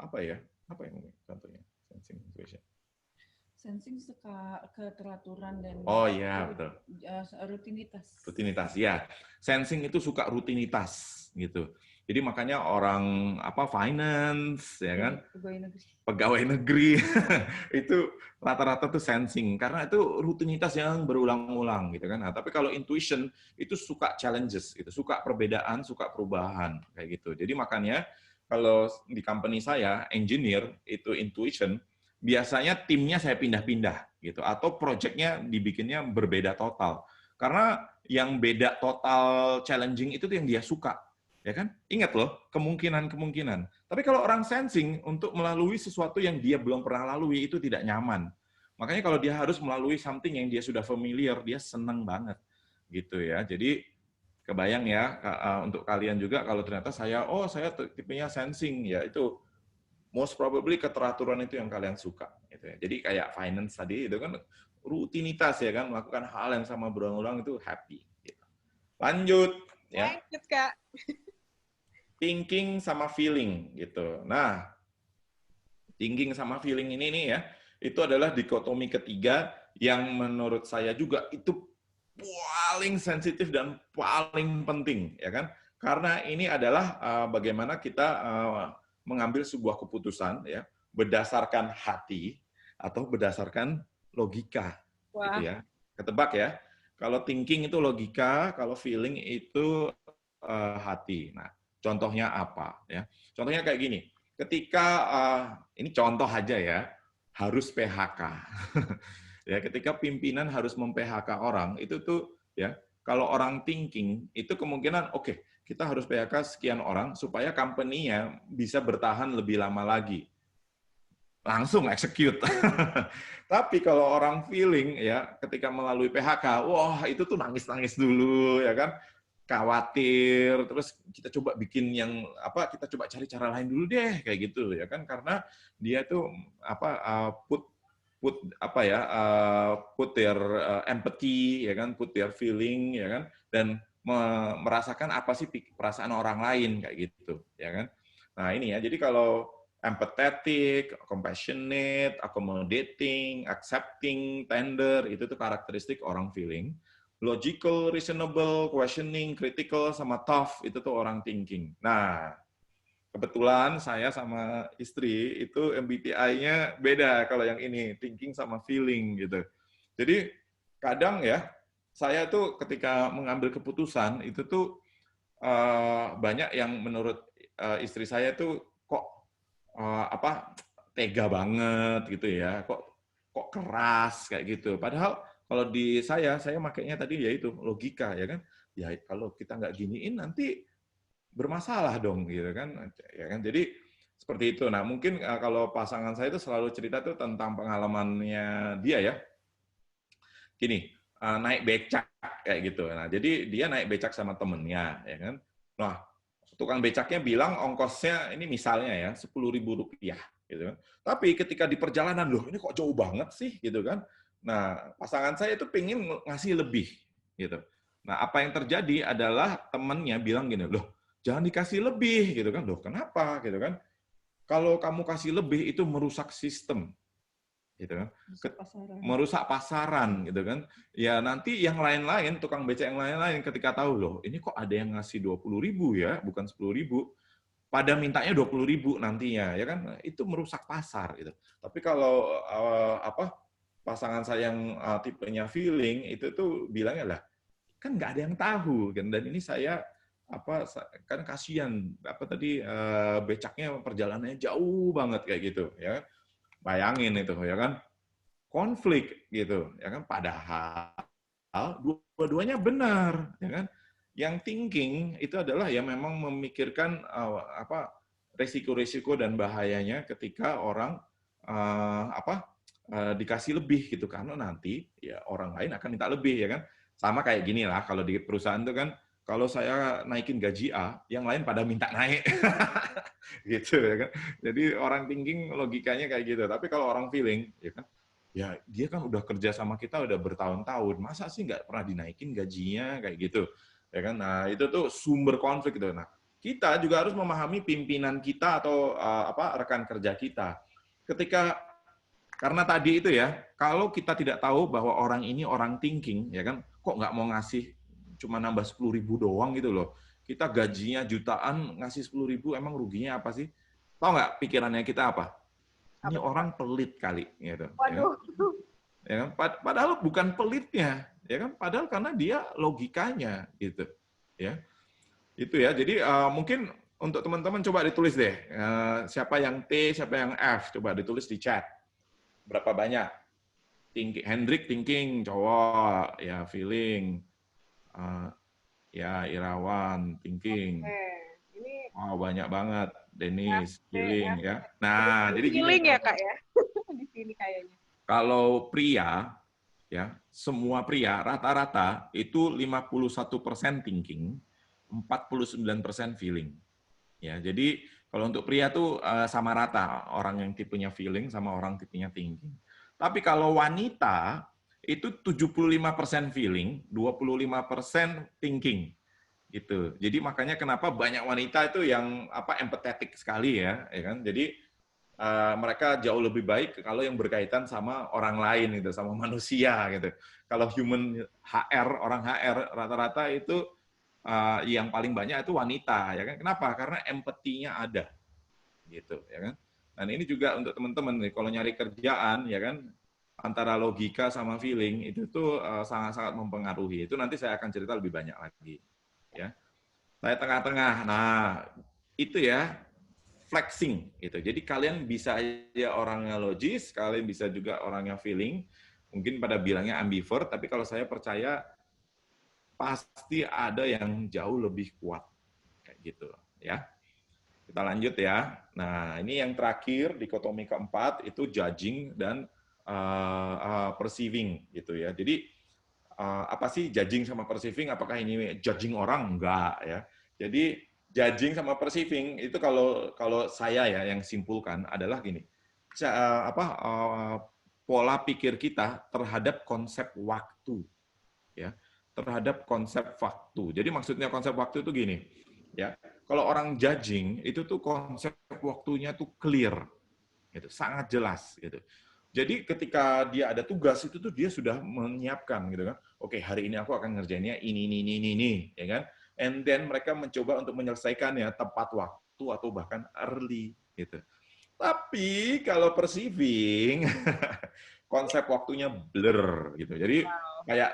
apa ya? Apa yang contohnya? Sensing intuition. Sensing suka keteraturan dan Oh iya, betul. rutinitas. Rutinitas, ya. Sensing itu suka rutinitas, gitu. Jadi makanya orang finance, ya kan, pegawai negeri itu rata-rata tuh sensing karena itu rutinitas yang berulang-ulang, gitu kan. Nah, tapi kalau intuition itu suka challenges, gitu, suka perbedaan, suka perubahan, kayak gitu. Jadi makanya kalau di company saya engineer itu intuition, biasanya timnya saya pindah-pindah, gitu, atau projectnya dibikinnya berbeda total. Karena yang beda total challenging itu yang dia suka, ya kan? Ingat loh, kemungkinan-kemungkinan. Tapi kalau orang sensing untuk melalui sesuatu yang dia belum pernah lalui itu tidak nyaman. Makanya kalau dia harus melalui something yang dia sudah familiar, dia senang banget, gitu ya. Jadi kebayang ya untuk kalian juga kalau ternyata saya tipenya sensing, ya itu most probably keteraturan itu yang kalian suka, gitu ya. Jadi kayak finance tadi itu kan rutinitas ya kan, melakukan hal yang sama berulang-ulang itu happy. Gitu. Lanjut ya. Lanjut Kak. Thinking sama feeling gitu. Nah, thinking sama feeling ini nih ya, itu adalah dikotomi ketiga yang menurut saya juga itu paling sensitif dan paling penting ya kan. Karena ini adalah bagaimana kita mengambil sebuah keputusan ya berdasarkan hati atau berdasarkan logika. Wah. Gitu ya. Ketebak ya. Kalau thinking itu logika, kalau feeling itu hati. Nah, contohnya apa ya? Contohnya kayak gini. Ketika ini contoh aja ya, harus PHK. Ya, ketika pimpinan harus mem-PHK orang, itu tuh ya, kalau orang thinking itu kemungkinan kita harus PHK sekian orang supaya company-nya bisa bertahan lebih lama lagi. Langsung execute. Tapi kalau orang feeling ya ketika melalui PHK, wah itu tuh nangis-nangis dulu ya kan. Khawatir, terus kita coba bikin kita coba cari cara lain dulu deh kayak gitu ya kan karena dia tuh put their empathy ya kan, put their feeling ya kan dan merasakan apa sih perasaan orang lain kayak gitu ya kan. Nah, ini ya. Jadi kalau empathetic, compassionate, accommodating, accepting, tender itu tuh karakteristik orang feeling. Logical, reasonable, questioning, critical, sama tough itu tuh orang thinking. Nah, kebetulan saya sama istri itu MBTI-nya beda kalau yang ini, thinking sama feeling gitu. Jadi kadang ya, saya tuh ketika mengambil keputusan itu tuh banyak yang menurut istri saya tuh kok tega banget gitu ya, kok keras kayak gitu. Padahal kalau di saya makainya tadi yaitu logika ya kan. Ya kalau kita nggak giniin nanti bermasalah dong gitu kan. Ya kan. Jadi seperti itu. Nah, mungkin kalau pasangan saya itu selalu cerita tuh tentang pengalamannya dia ya. Gini, naik becak kayak gitu. Nah, jadi dia naik becak sama temennya, ya kan. Nah, tukang becaknya bilang ongkosnya ini misalnya ya 10.000 rupiah, gitu kan. Tapi ketika di perjalanan, loh ini kok jauh banget sih, gitu kan. Nah, pasangan saya itu pengen ngasih lebih, gitu. Nah, apa yang terjadi adalah temennya bilang gini, loh jangan dikasih lebih, gitu kan. Loh kenapa, gitu kan. Kalau kamu kasih lebih itu merusak sistem, gitu kan. Pasaran. Merusak pasaran, gitu kan. Ya nanti yang lain-lain, tukang becak yang lain-lain ketika tahu loh, ini kok ada yang ngasih 20.000 ya, bukan 10.000, pada mintanya 20.000 nantinya, ya kan. Itu merusak pasar, gitu. Tapi kalau pasangan saya yang tipenya feeling itu tuh bilangnya lah, kan nggak ada yang tahu kan, dan ini saya kan kasihan becaknya perjalanannya jauh banget kayak gitu ya, bayangin itu ya kan, konflik gitu ya kan, padahal dua-duanya benar ya kan. Yang thinking itu adalah ya memang memikirkan resiko-resiko dan bahayanya ketika orang dikasih lebih gitu, karena nanti ya orang lain akan minta lebih ya kan. Sama kayak gini lah kalau di perusahaan itu kan, kalau saya naikin gaji A, yang lain pada minta naik. Gitu ya kan. Jadi orang thinking logikanya kayak gitu. Tapi kalau orang feeling, ya kan, ya dia kan udah kerja sama kita udah bertahun-tahun, masa sih nggak pernah dinaikin gajinya kayak gitu. Ya kan. Nah, itu tuh sumber konflik gitu. Nah, kita juga harus memahami pimpinan kita atau rekan kerja kita. Karena tadi itu ya, kalau kita tidak tahu bahwa orang ini orang thinking, ya kan, kok nggak mau ngasih cuma nambah 10.000 doang gitu loh. Kita gajinya jutaan, ngasih 10.000, emang ruginya apa sih? Tahu nggak pikirannya kita apa? Ini orang pelit kali, gitu. Waduh. Ya kan? Padahal bukan pelitnya, ya kan? Padahal karena dia logikanya, gitu. Ya, itu ya. Jadi mungkin untuk teman-teman coba ditulis deh, siapa yang T, siapa yang F, coba ditulis di chat. Berapa banyak? Hendrik thinking cowok, ya feeling, ya Irawan thinking. Ini Banyak banget. Dennis feeling ya. ya. Nah, jadi gini. Feeling ya Kak ya di sini kayaknya. Kalau pria, ya semua pria rata-rata itu 51% thinking, 49% feeling. Ya, jadi kalau untuk pria tuh sama rata, orang yang tipenya feeling sama orang tipenya thinking. Tapi kalau wanita itu 75% feeling, 25% thinking. Gitu. Jadi makanya kenapa banyak wanita itu yang empathetic sekali ya kan. Jadi mereka jauh lebih baik kalau yang berkaitan sama orang lain gitu, sama manusia gitu. Kalau human HR, orang HR rata-rata itu yang paling banyak itu wanita ya kan. Kenapa? Karena empatinya ada gitu ya kan. Dan ini juga untuk teman-teman nih, kalau nyari kerjaan ya kan, antara logika sama feeling itu tuh sangat-sangat mempengaruhi. Itu nanti saya akan cerita lebih banyak lagi ya. Saya tengah-tengah. Nah, itu ya flexing gitu. Jadi kalian bisa aja orangnya logis, kalian bisa juga orangnya feeling. Mungkin pada bilangnya ambivert, tapi kalau saya percaya pasti ada yang jauh lebih kuat kayak gitu ya. Kita lanjut ya. Nah, ini yang terakhir dikotomi keempat itu judging dan perceiving gitu ya. Jadi apa sih judging sama perceiving? Apakah ini judging orang? Enggak ya. Jadi judging sama perceiving itu kalau saya ya yang simpulkan adalah gini. Pola pikir kita terhadap konsep waktu ya. Terhadap konsep waktu. Jadi maksudnya konsep waktu itu gini, ya. Kalau orang judging itu tuh konsep waktunya tuh clear, gitu, sangat jelas, gitu. Jadi ketika dia ada tugas itu tuh dia sudah menyiapkan, gitu kan. Oke, hari ini aku akan ngerjainnya ini, ya kan. And then mereka mencoba untuk menyelesaikannya tepat waktu atau bahkan early, gitu. Tapi kalau perceiving, konsep waktunya blur, gitu. Jadi kayak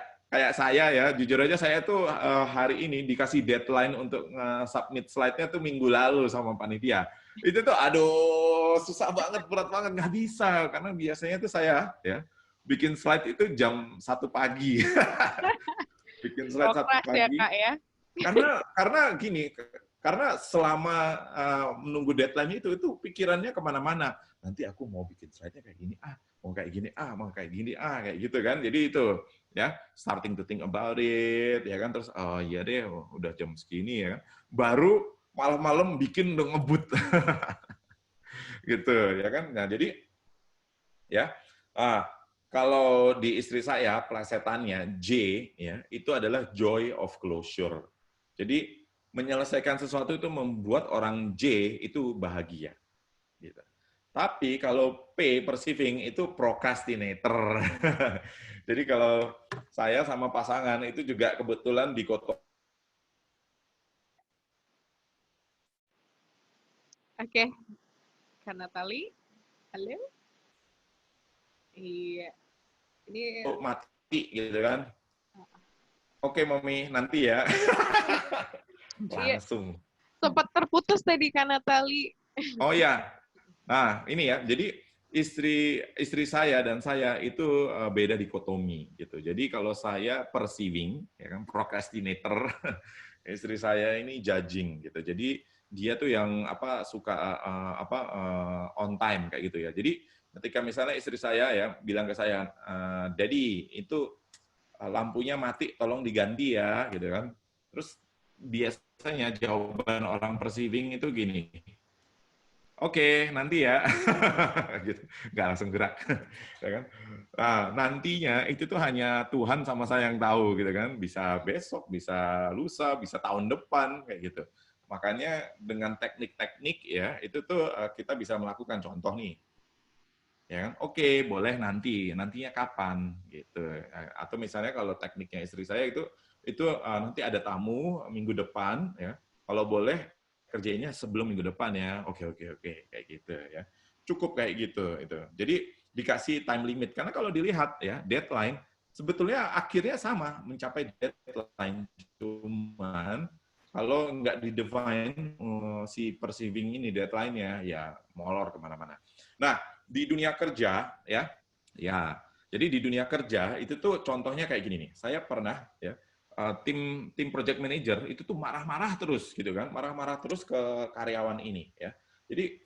saya ya, jujur aja saya tuh hari ini dikasih deadline untuk submit slide-nya tuh minggu lalu sama panitia. Itu tuh aduh susah banget, berat banget, nggak bisa karena biasanya tuh saya ya bikin slide itu jam 1 pagi. Bikin slide 1 pagi. Ya, Kak, ya. Karena gini, Karena selama menunggu deadline itu pikirannya kemana-mana. Nanti aku mau bikin slide-nya kayak gini, mau kayak gini, mau kayak gini, kayak gitu kan. Jadi itu ya starting to think about it, ya kan. Terus oh iya deh, udah jam segini ya kan. Baru malam-malam bikin udah ngebut, gitu ya kan. Nah jadi ya kalau di istri saya plesetannya J ya itu adalah joy of closure. Jadi menyelesaikan sesuatu itu membuat orang J itu bahagia. Gitu. Tapi kalau P, perceiving, itu procrastinator. Jadi kalau saya sama pasangan itu juga kebetulan dikotomi. Oke, Kak Natali, halo? Iya, ini Mati gitu kan. Oke, Mami, nanti ya. Langsung. sempat terputus tadi Kak Natali. Oh ya, nah ini ya, jadi istri saya dan saya itu beda dikotomi gitu. Jadi kalau saya perceiving, ya kan, procrastinator, istri saya ini judging gitu. Jadi dia tuh yang suka on time kayak gitu ya. Jadi ketika misalnya istri saya ya bilang ke saya, Daddy itu lampunya mati, tolong diganti ya, gitu kan. Terus biasanya jawaban orang perceiving itu gini, oke, nanti ya, gitu, nggak langsung gerak, ya kan? Nah, nantinya itu tuh hanya Tuhan sama saya yang tahu, gitu kan? Bisa besok, bisa lusa, bisa tahun depan, kayak gitu. Makanya dengan teknik-teknik ya, itu tuh kita bisa melakukan contoh nih, ya kan? Oke, boleh nantinya kapan, gitu. Atau misalnya kalau tekniknya istri saya itu nanti ada tamu minggu depan, ya. Kalau boleh kerjainnya sebelum minggu depan ya. Oke, kayak gitu ya. Cukup kayak gitu itu. Jadi dikasih time limit karena kalau dilihat ya deadline sebetulnya akhirnya sama mencapai deadline, cuman kalau nggak di-define si perceiving ini deadline-nya ya molor kemana-mana. Nah, di dunia kerja ya, jadi di dunia kerja itu tuh contohnya kayak gini nih. Saya pernah ya tim project manager itu tuh marah-marah terus gitu kan, marah-marah terus ke karyawan ini ya. Jadi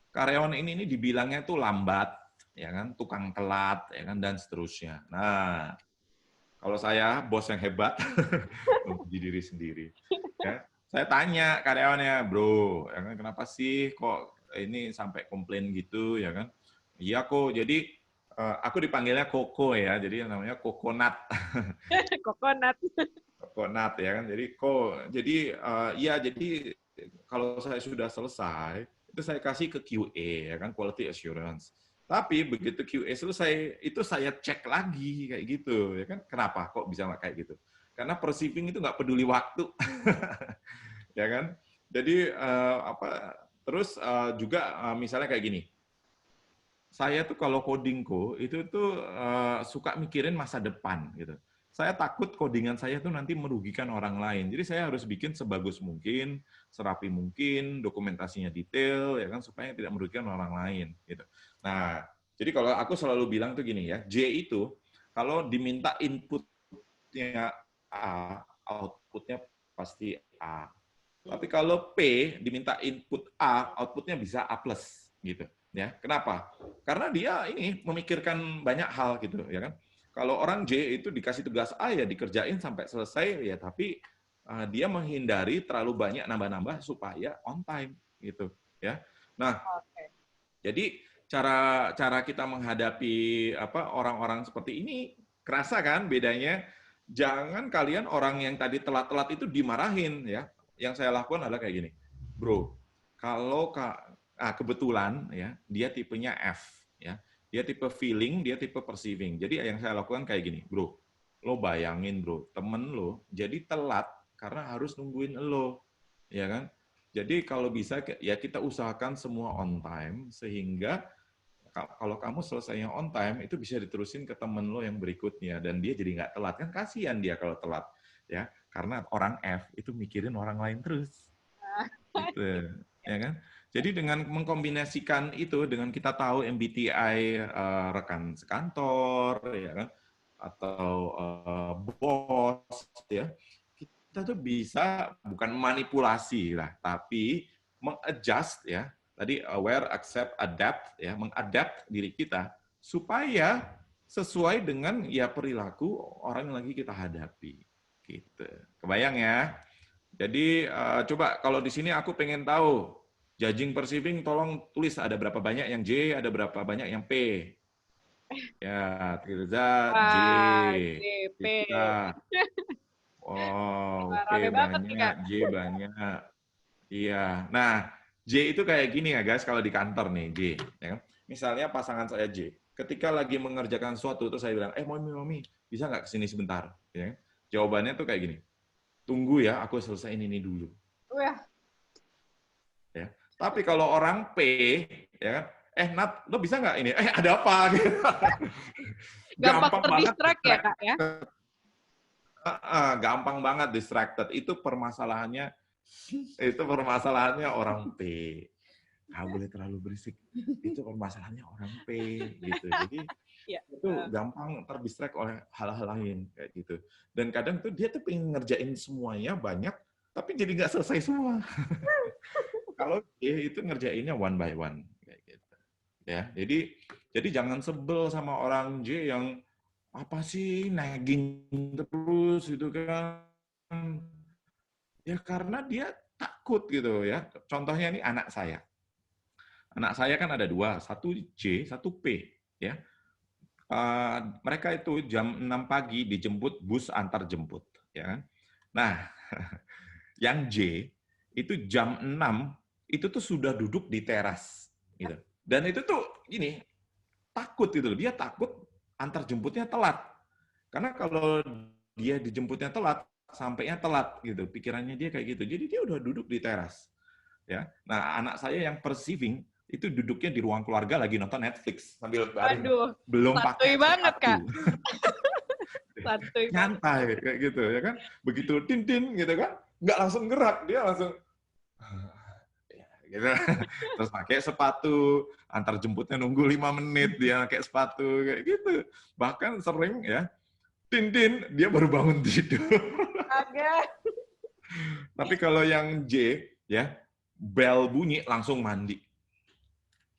karyawan ini dibilangnya tuh lambat ya kan, tukang telat ya kan dan seterusnya. Nah, kalau saya bos yang hebat memuji diri sendiri ya. Saya tanya karyawannya, "Bro, ya kan kenapa sih kok ini sampai komplain gitu ya kan?" "Iya kok, jadi aku dipanggilnya Koko ya, jadi yang namanya Kokonat." Kokonat. Kokonat ya kan. Jadi kalau saya sudah selesai, itu saya kasih ke QA ya kan, quality assurance. Tapi begitu QA selesai, itu saya cek lagi kayak gitu ya kan. Kenapa kok bisa kayak gitu? Karena perceiving itu nggak peduli waktu. Ya kan? Jadi terus juga misalnya kayak gini. Saya tuh kalau codingku itu tuh suka mikirin masa depan gitu. Saya takut codingan saya tuh nanti merugikan orang lain. Jadi saya harus bikin sebagus mungkin, serapi mungkin, dokumentasinya detail ya kan supaya tidak merugikan orang lain gitu. Nah, jadi kalau aku selalu bilang tuh gini ya, J itu kalau diminta inputnya A, outputnya pasti A. Tapi kalau P diminta input A, outputnya bisa A+, gitu. Ya, kenapa? Karena dia ini memikirkan banyak hal gitu, ya kan. Kalau orang J itu dikasih tugas A ya dikerjain sampai selesai ya, tapi dia menghindari terlalu banyak nambah-nambah supaya on time gitu, ya. Nah, jadi cara kita menghadapi orang-orang seperti ini kerasa kan bedanya? Jangan kalian orang yang tadi telat-telat itu dimarahin ya. Yang saya lakukan adalah kayak gini, bro. Kalau kebetulan ya dia tipenya F ya, dia tipe feeling, dia tipe perceiving. Jadi yang saya lakukan kayak gini, bro. Lo bayangin bro, temen lo jadi telat karena harus nungguin lo, ya kan? Jadi kalau bisa ya kita usahakan semua on time sehingga kalau kamu selesainya on time itu bisa diterusin ke temen lo yang berikutnya dan dia jadi nggak telat kan kasihan dia kalau telat ya karena orang F itu mikirin orang lain terus gitu ya kan. Jadi dengan mengkombinasikan itu dengan kita tahu MBTI rekan sekantor ya kan atau bos ya kita tuh bisa bukan manipulasi lah, tapi mengadjust ya. Tadi aware, accept, adapt ya, mengadapt diri kita supaya sesuai dengan ya perilaku orang yang lagi kita hadapi. Gitu. Kebayang ya? Jadi coba kalau di sini aku pengen tahu judging perceiving, tolong tulis ada berapa banyak yang J, ada berapa banyak yang P. Ya, Tirza J, JP. Tirza. Wow, P Rame banget nih, banyak, Kak. J banyak. Iya. Nah, J itu kayak gini ya guys, kalau di kantor nih, J. Ya kan? Misalnya pasangan saya J, ketika lagi mengerjakan sesuatu, terus saya bilang, Mami, bisa nggak kesini sebentar? Ya kan? Jawabannya tuh kayak gini, tunggu ya, aku selesaiin ini dulu. Wah, Ya. Tapi kalau orang P, ya kan, Nat, lo bisa nggak ini? Ada apa? gampang banget terdistract ya, Kak ya? gampang banget distracted. Itu permasalahannya orang P. Nggak boleh terlalu berisik. Itu permasalahannya orang P gitu. Jadi Ya. itu gampang terdistract oleh hal-hal lain kayak gitu. Dan kadang tuh dia tuh pengen ngerjain semuanya banyak, tapi jadi nggak selesai semua. Kalau dia itu ngerjainnya one by one kayak gitu. Ya, jadi jangan sebel sama orang J yang apa sih nagging terus gitu kan. Ya karena dia takut gitu ya. Contohnya ini anak saya. Anak saya kan ada dua, satu J, satu P. Ya. Mereka itu jam 6 pagi dijemput bus antar jemput. Ya kan? Nah, yang J itu jam 6 itu tuh sudah duduk di teras. Gitu. Dan itu tuh gini, takut gitu. Dia takut antar jemputnya telat. Karena kalau dia dijemputnya telat, sampainya telat gitu. Pikirannya dia kayak gitu. Jadi dia udah duduk di teras. Ya. Nah, anak saya yang perceiving itu duduknya di ruang keluarga lagi nonton Netflix sambil baring. Aduh, Belum pakai banget, sepatu. Kak. Santuy banget. Nyantai kayak gitu ya kan. Begitu tin gitu kan, nggak langsung gerak, dia langsung gitu. Terus pakai sepatu, antar jemputnya nunggu 5 menit dia pakai sepatu kayak gitu. Bahkan sering ya, tin dia baru bangun tidur. Agak. Tapi kalau yang J ya, bel bunyi langsung mandi.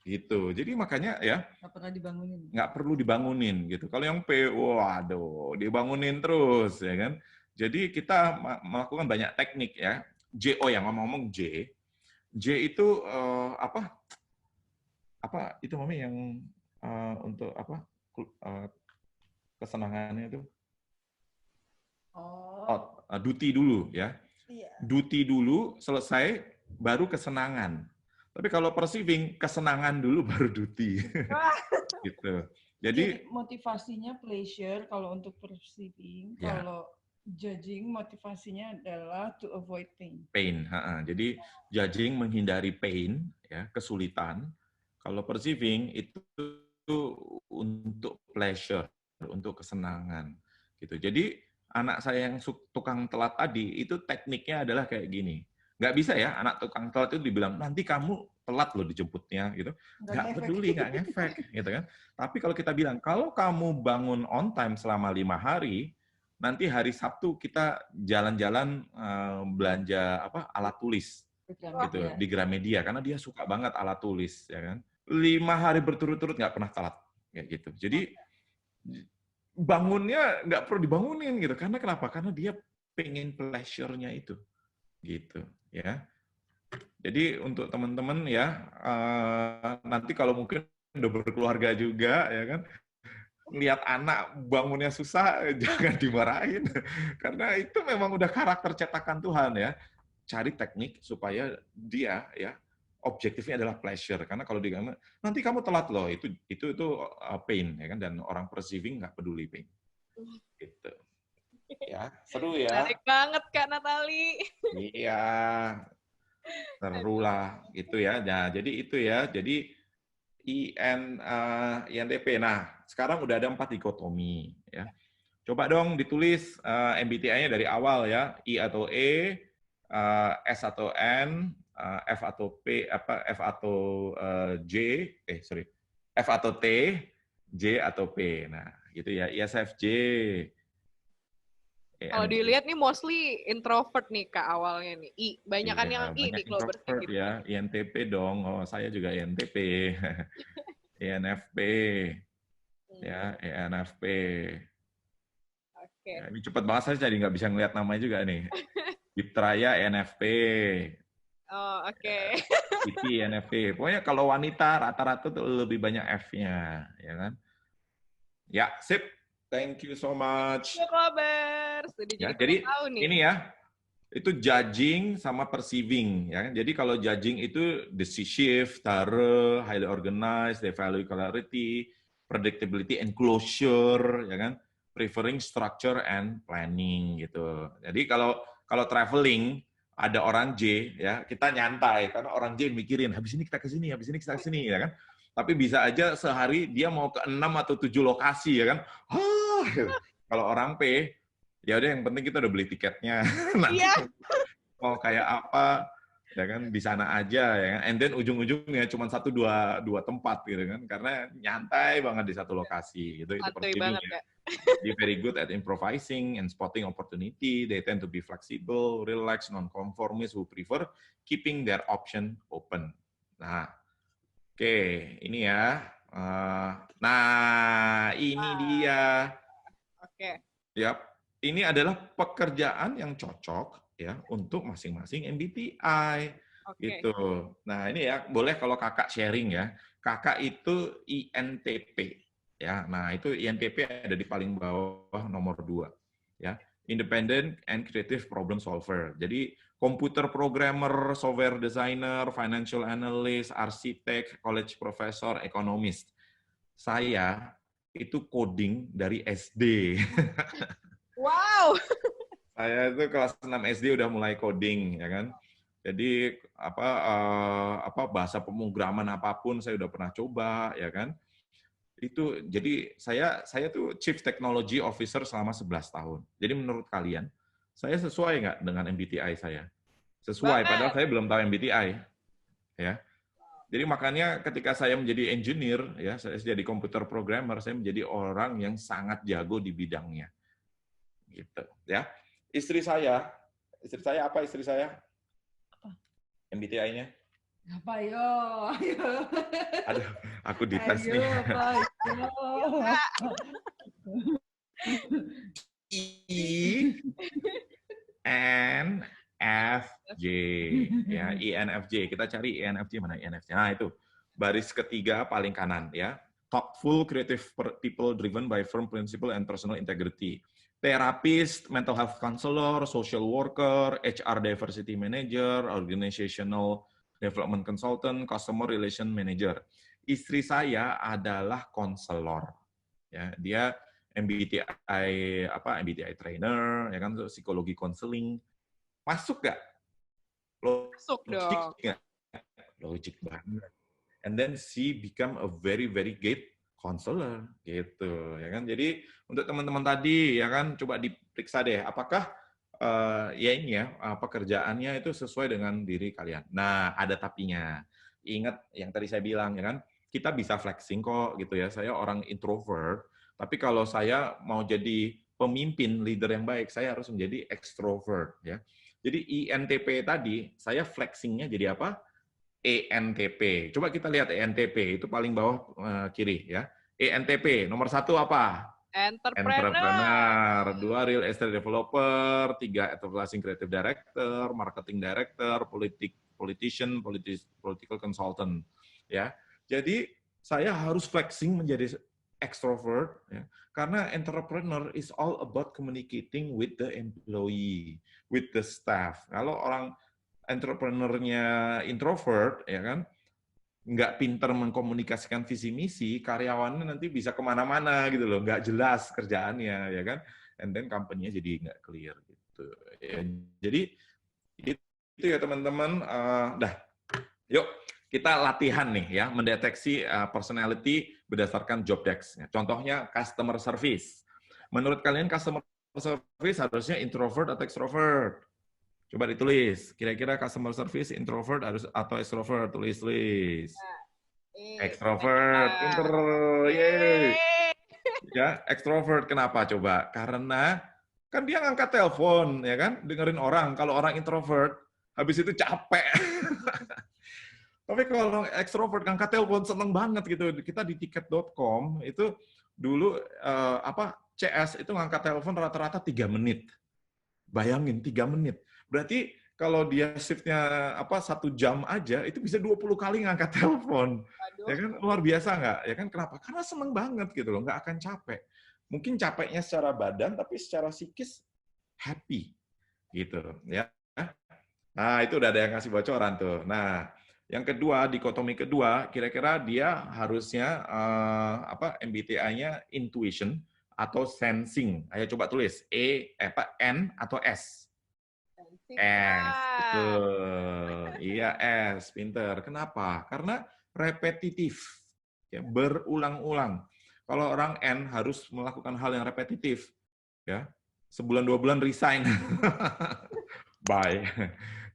Gitu. Jadi makanya ya Nggak pernah dibangunin. nggak perlu dibangunin gitu. Kalau yang P, waduh, dibangunin terus ya kan. Jadi kita melakukan banyak teknik ya. JO yang ngomong-ngomong J itu apa itu Mami yang untuk apa kesenangannya itu duty dulu ya. Iya. Duty dulu selesai baru kesenangan. Tapi kalau perceiving kesenangan dulu baru duty. Gitu. Jadi motivasinya pleasure kalau untuk perceiving, ya, kalau judging motivasinya adalah to avoid pain. Pain, jadi judging menghindari pain, ya kesulitan. Kalau perceiving itu untuk pleasure, untuk kesenangan, gitu. Jadi anak saya yang tukang telat tadi itu tekniknya adalah kayak gini. Nggak bisa ya anak tukang telat itu dibilang nanti kamu telat loh dijemputnya, gitu. Nggak peduli, nggak ngefek, gitu kan. Tapi kalau kita bilang kalau kamu bangun on time selama 5 hari, nanti hari Sabtu kita jalan-jalan belanja alat tulis gitu di Gramedia karena dia suka banget alat tulis ya kan. 5 hari berturut-turut nggak pernah telat kayak gitu. Jadi bangunnya nggak perlu dibangunin gitu karena kenapa? Karena dia pengen pleasure-nya itu gitu ya. Jadi untuk teman-teman ya nanti kalau mungkin udah berkeluarga juga ya kan, lihat anak bangunnya susah, jangan dimarahin. Karena itu memang udah karakter cetakan Tuhan ya. Cari teknik supaya dia ya objektifnya adalah pleasure. Karena kalau dia nanti kamu telat loh, itu pain ya kan, dan orang perceiving nggak peduli pain. Gitu. Ya, seru ya. Menarik banget Kak Natali. Iya. Seru lah gitu ya. Nah, jadi itu ya. Jadi INTP. Nah, sekarang udah ada 4 dikotomi ya. Coba dong ditulis MBTI-nya dari awal ya. I atau E, S atau N, F atau P, F atau J, F atau T, J atau P. Nah, gitu ya. ISFJ. Kalau dilihat nih mostly introvert nih Kak awalnya nih. Banyakan yang banyak nih kalau introvert gitu. ya, INTP dong. Oh, saya juga INTP. ENFP. Ya, ENFP. Oke. Ya, ini cepet banget saya jadi nggak bisa ngeliat namanya juga nih. Diptraya ENFP. Oh, oke. IT ENFP. Pokoknya kalau wanita rata-rata tuh lebih banyak F-nya, ya kan? Ya, sip. Thank you so much. Ya, kabar. Sudah Ya, jadi jadi tahu nih. ini ya, itu judging sama perceiving, ya kan? Jadi kalau judging itu decisive, thorough, highly organized, they value clarity, predictability and closure, ya kan? Preferring structure and planning gitu. Jadi kalau traveling ada orang J, ya kita nyantai karena orang J mikirin habis ini kita ke sini, habis ini kita ke sini, ya kan? Tapi bisa aja sehari dia mau ke 6 atau 7 lokasi, ya kan? Gitu. Kalau orang P, ya udah yang penting kita udah beli tiketnya. Nanti Iya. mau kayak apa, ya kan di sana aja, ya kan? And then ujung-ujungnya cuma 1-2 tempat gitu kan, karena nyantai banget di satu lokasi gitu. Itu Santuy perceiving banget ya. ya. They're very good at improvising and spotting opportunity. They tend to be flexible, relaxed, non-conformist who prefer keeping their option open. Nah, oke, ini ya. Nah, ini dia. Oke. Yap, ini adalah pekerjaan yang cocok ya untuk masing-masing MBTI gitu. Nah, ini ya boleh kalau kakak sharing ya. Kakak itu INTP ya. Nah, itu INTP ada di paling bawah nomor 2 ya. Independent and creative problem solver. Jadi komputer programmer, software designer, financial analyst, arsitek, college professor, ekonomis. Saya itu coding dari SD. Wow. Saya itu kelas 6 SD udah mulai coding, ya kan. Jadi apa bahasa pemrograman apapun saya udah pernah coba, ya kan. Itu jadi saya tuh Chief Technology Officer selama 11 tahun. Jadi menurut kalian, saya sesuai nggak dengan MBTI saya? Sesuai, padahal saya belum tahu MBTI, ya. Jadi makanya ketika saya menjadi engineer, ya, saya jadi komputer programmer, saya menjadi orang yang sangat jago di bidangnya, gitu, ya. Istri saya apa istri saya? MBTI-nya? Apa yo? Ayo. Aduh, aku dites Ayo, nih. apa yo? INFJ, ya, INFJ. Kita cari INFJ mana INFJ. Nah, itu baris ketiga paling kanan, ya. Thoughtful, creative people driven by firm principle and personal integrity. Therapist, mental health counselor, social worker, HR diversity manager, organizational development consultant, customer relation manager. Istri saya adalah konselor. Ya, dia MBTI trainer, ya kan, psikologi konseling. Masuk nggak? Masuk dong. Logik banget. And then she become a very very great counselor gitu, ya kan. Jadi untuk teman-teman tadi, ya kan, coba diperiksa deh apakah ya ini ya pekerjaannya itu sesuai dengan diri kalian. Nah, ada tapinya. Ingat yang tadi saya bilang, ya kan, kita bisa flexing kok gitu ya. Saya orang introvert, tapi kalau saya mau jadi pemimpin, leader yang baik, saya harus menjadi extrovert ya. Jadi INTP tadi, saya flexingnya jadi apa? ENTP. Coba kita lihat ENTP, itu paling bawah kiri ya. ENTP, nomor 1 apa? Entrepreneur. 2 real estate developer, 3 advertising creative director, marketing director, political consultant. Ya, jadi saya harus flexing menjadi extrovert, ya, karena entrepreneur is all about communicating with the employee, with the staff. Kalau orang entrepreneurnya introvert, ya kan, nggak pinter mengkomunikasikan visi misi, karyawannya nanti bisa kemana-mana gitu loh, nggak jelas kerjaannya, ya kan, and then company-nya jadi nggak clear gitu. Ya, jadi itu ya teman-teman. Dah, yuk kita latihan nih ya, mendeteksi personality berdasarkan job desk. Contohnya customer service. Menurut kalian customer service harusnya introvert atau extrovert? Coba ditulis, kira-kira customer service introvert harus atau extrovert? Tulis. Extrovert, pinter, yeay. Ya, extrovert kenapa coba? Karena Kan dia ngangkat telepon, ya kan, dengerin orang. Kalau orang introvert, habis itu capek. Tapi kalau orang ekstrovert ngangkat telepon seneng banget gitu. Kita di tiket.com itu dulu CS itu ngangkat telepon rata-rata 3 menit. Bayangin 3 menit. Berarti kalau dia shift-nya 1 jam aja itu bisa 20 kali ngangkat telepon. Ya kan luar biasa nggak? Ya kan kenapa? Karena seneng banget gitu loh, nggak akan capek. Mungkin capeknya secara badan tapi secara psikis happy gitu ya. Nah, itu udah ada yang ngasih bocoran tuh. Nah, yang kedua, dikotomi kedua, kira-kira dia harusnya MBTI-nya intuition atau sensing. Ayo coba tulis N atau S. S, betul. Iya, S, pinter. Kenapa? Karena repetitif, ya, berulang-ulang. Kalau orang N harus melakukan hal yang repetitif, ya, sebulan 2 bulan resign. Bye.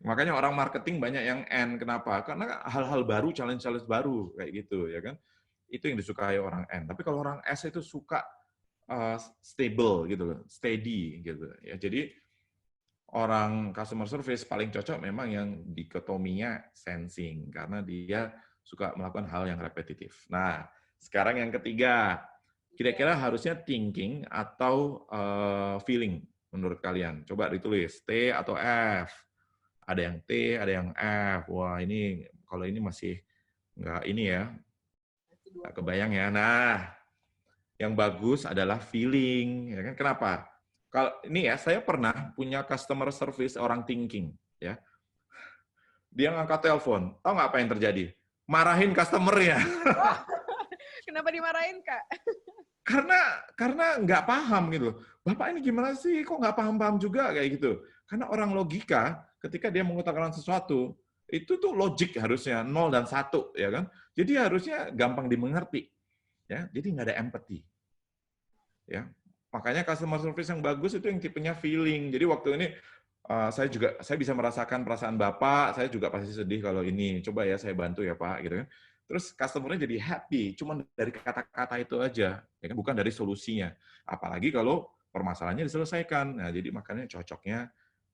Makanya orang marketing banyak yang N. Kenapa? Karena hal-hal baru, challenge-challenge baru kayak gitu, ya kan? Itu yang disukai orang N. Tapi kalau orang S itu suka stable gitu loh, steady gitu. Ya, jadi orang customer service paling cocok memang yang dikotominya sensing karena dia suka melakukan hal yang repetitif. Nah, sekarang yang ketiga, kira-kira harusnya thinking atau feeling menurut kalian? Coba ditulis T atau F. Ada yang T, ada yang F. Wah, ini kalau ini masih nggak ini ya, nggak kebayang ya. Nah, yang bagus adalah feeling, ya kan? Kenapa? Kalau ini ya, saya pernah punya customer service orang thinking, ya. Dia ngangkat telepon, tahu nggak apa yang terjadi? Marahin customer-nya. Kenapa dimarahin, Kak? Karena nggak paham gitu loh. Bapak ini gimana sih? Kok nggak paham-paham juga kayak gitu? Karena orang logika ketika dia mengutarakan sesuatu itu tuh logik harusnya 0 dan 1 ya kan. Jadi harusnya gampang dimengerti. Ya, jadi nggak ada empathy. Ya, makanya customer service yang bagus itu yang tipenya feeling. Jadi waktu ini saya bisa merasakan perasaan Bapak, saya juga pasti sedih kalau ini. Coba ya saya bantu ya Pak gitu kan. Terus customer-nya jadi happy, cuma dari kata-kata itu aja, ya kan, bukan dari solusinya. Apalagi kalau permasalahannya diselesaikan. Nah, jadi makanya cocoknya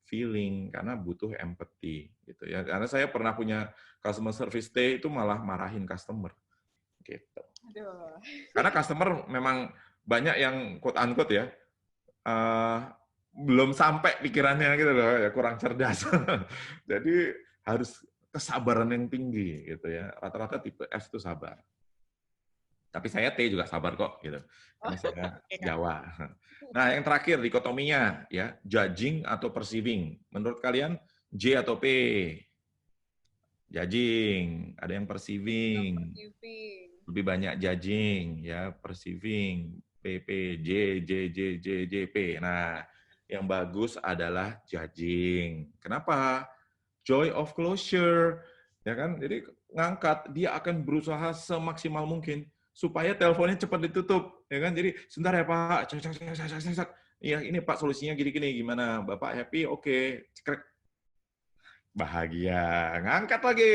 feeling karena butuh empathy gitu ya. Karena saya pernah punya customer service day itu malah marahin customer gitu. Aduh. Karena customer memang banyak yang quote unquote ya belum sampai pikirannya gitu loh, ya kurang cerdas. Jadi harus kesabaran yang tinggi gitu ya. Rata-rata tipe F itu sabar. Tapi saya T juga sabar kok gitu. Karena saya Jawa. Nah, yang terakhir dikotominya ya, judging atau perceiving. Menurut kalian J atau P? Judging, ada yang perceiving. Lebih banyak judging ya, perceiving, PP, J, P. Nah, yang bagus adalah judging. Kenapa? Joy of closure, ya kan? Jadi ngangkat, dia akan berusaha semaksimal mungkin supaya teleponnya cepat ditutup, ya kan? Jadi sebentar ya Pak, iya ini Pak solusinya gini-gini, gimana? Bapak happy? Oke, cekrek. Bahagia, ngangkat lagi,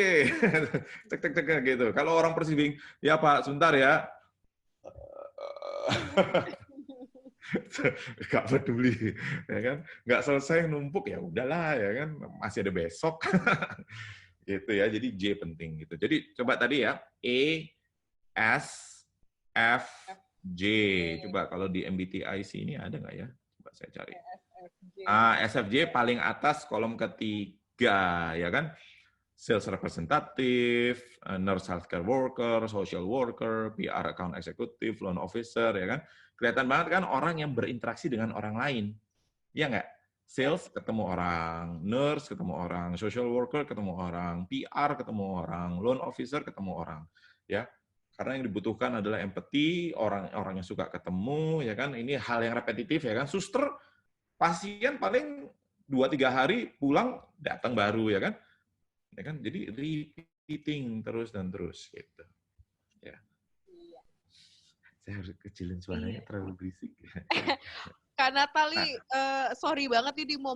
cek gitu. Kalau orang perceiving, ya Pak, sebentar ya. Gak peduli, ya kan? Gak selesai numpuk ya udahlah, ya kan? Masih ada besok, gitu ya. Jadi J penting gitu. Jadi coba tadi ya, E, S, F, J. Coba kalau di MBTI ini ada nggak ya? Coba saya cari. SFJ paling atas kolom ketiga, ya kan? Sales representative, nurse healthcare worker, social worker, PR account executive, loan officer, ya kan? Kelihatan banget kan orang yang berinteraksi dengan orang lain. Ya nggak? Sales ketemu orang, nurse ketemu orang, social worker ketemu orang, PR ketemu orang, loan officer ketemu orang. Ya, karena yang dibutuhkan adalah empati, orang-orang yang suka ketemu, ya kan? Ini hal yang repetitif, ya kan? Suster, pasien paling 2-3 hari pulang datang baru, ya kan? Ya kan, jadi repeating terus dan terus gitu. Ya. Iya. Saya harus kecilin suaranya, terlalu berisik. Kak Natali, sorry banget ini mau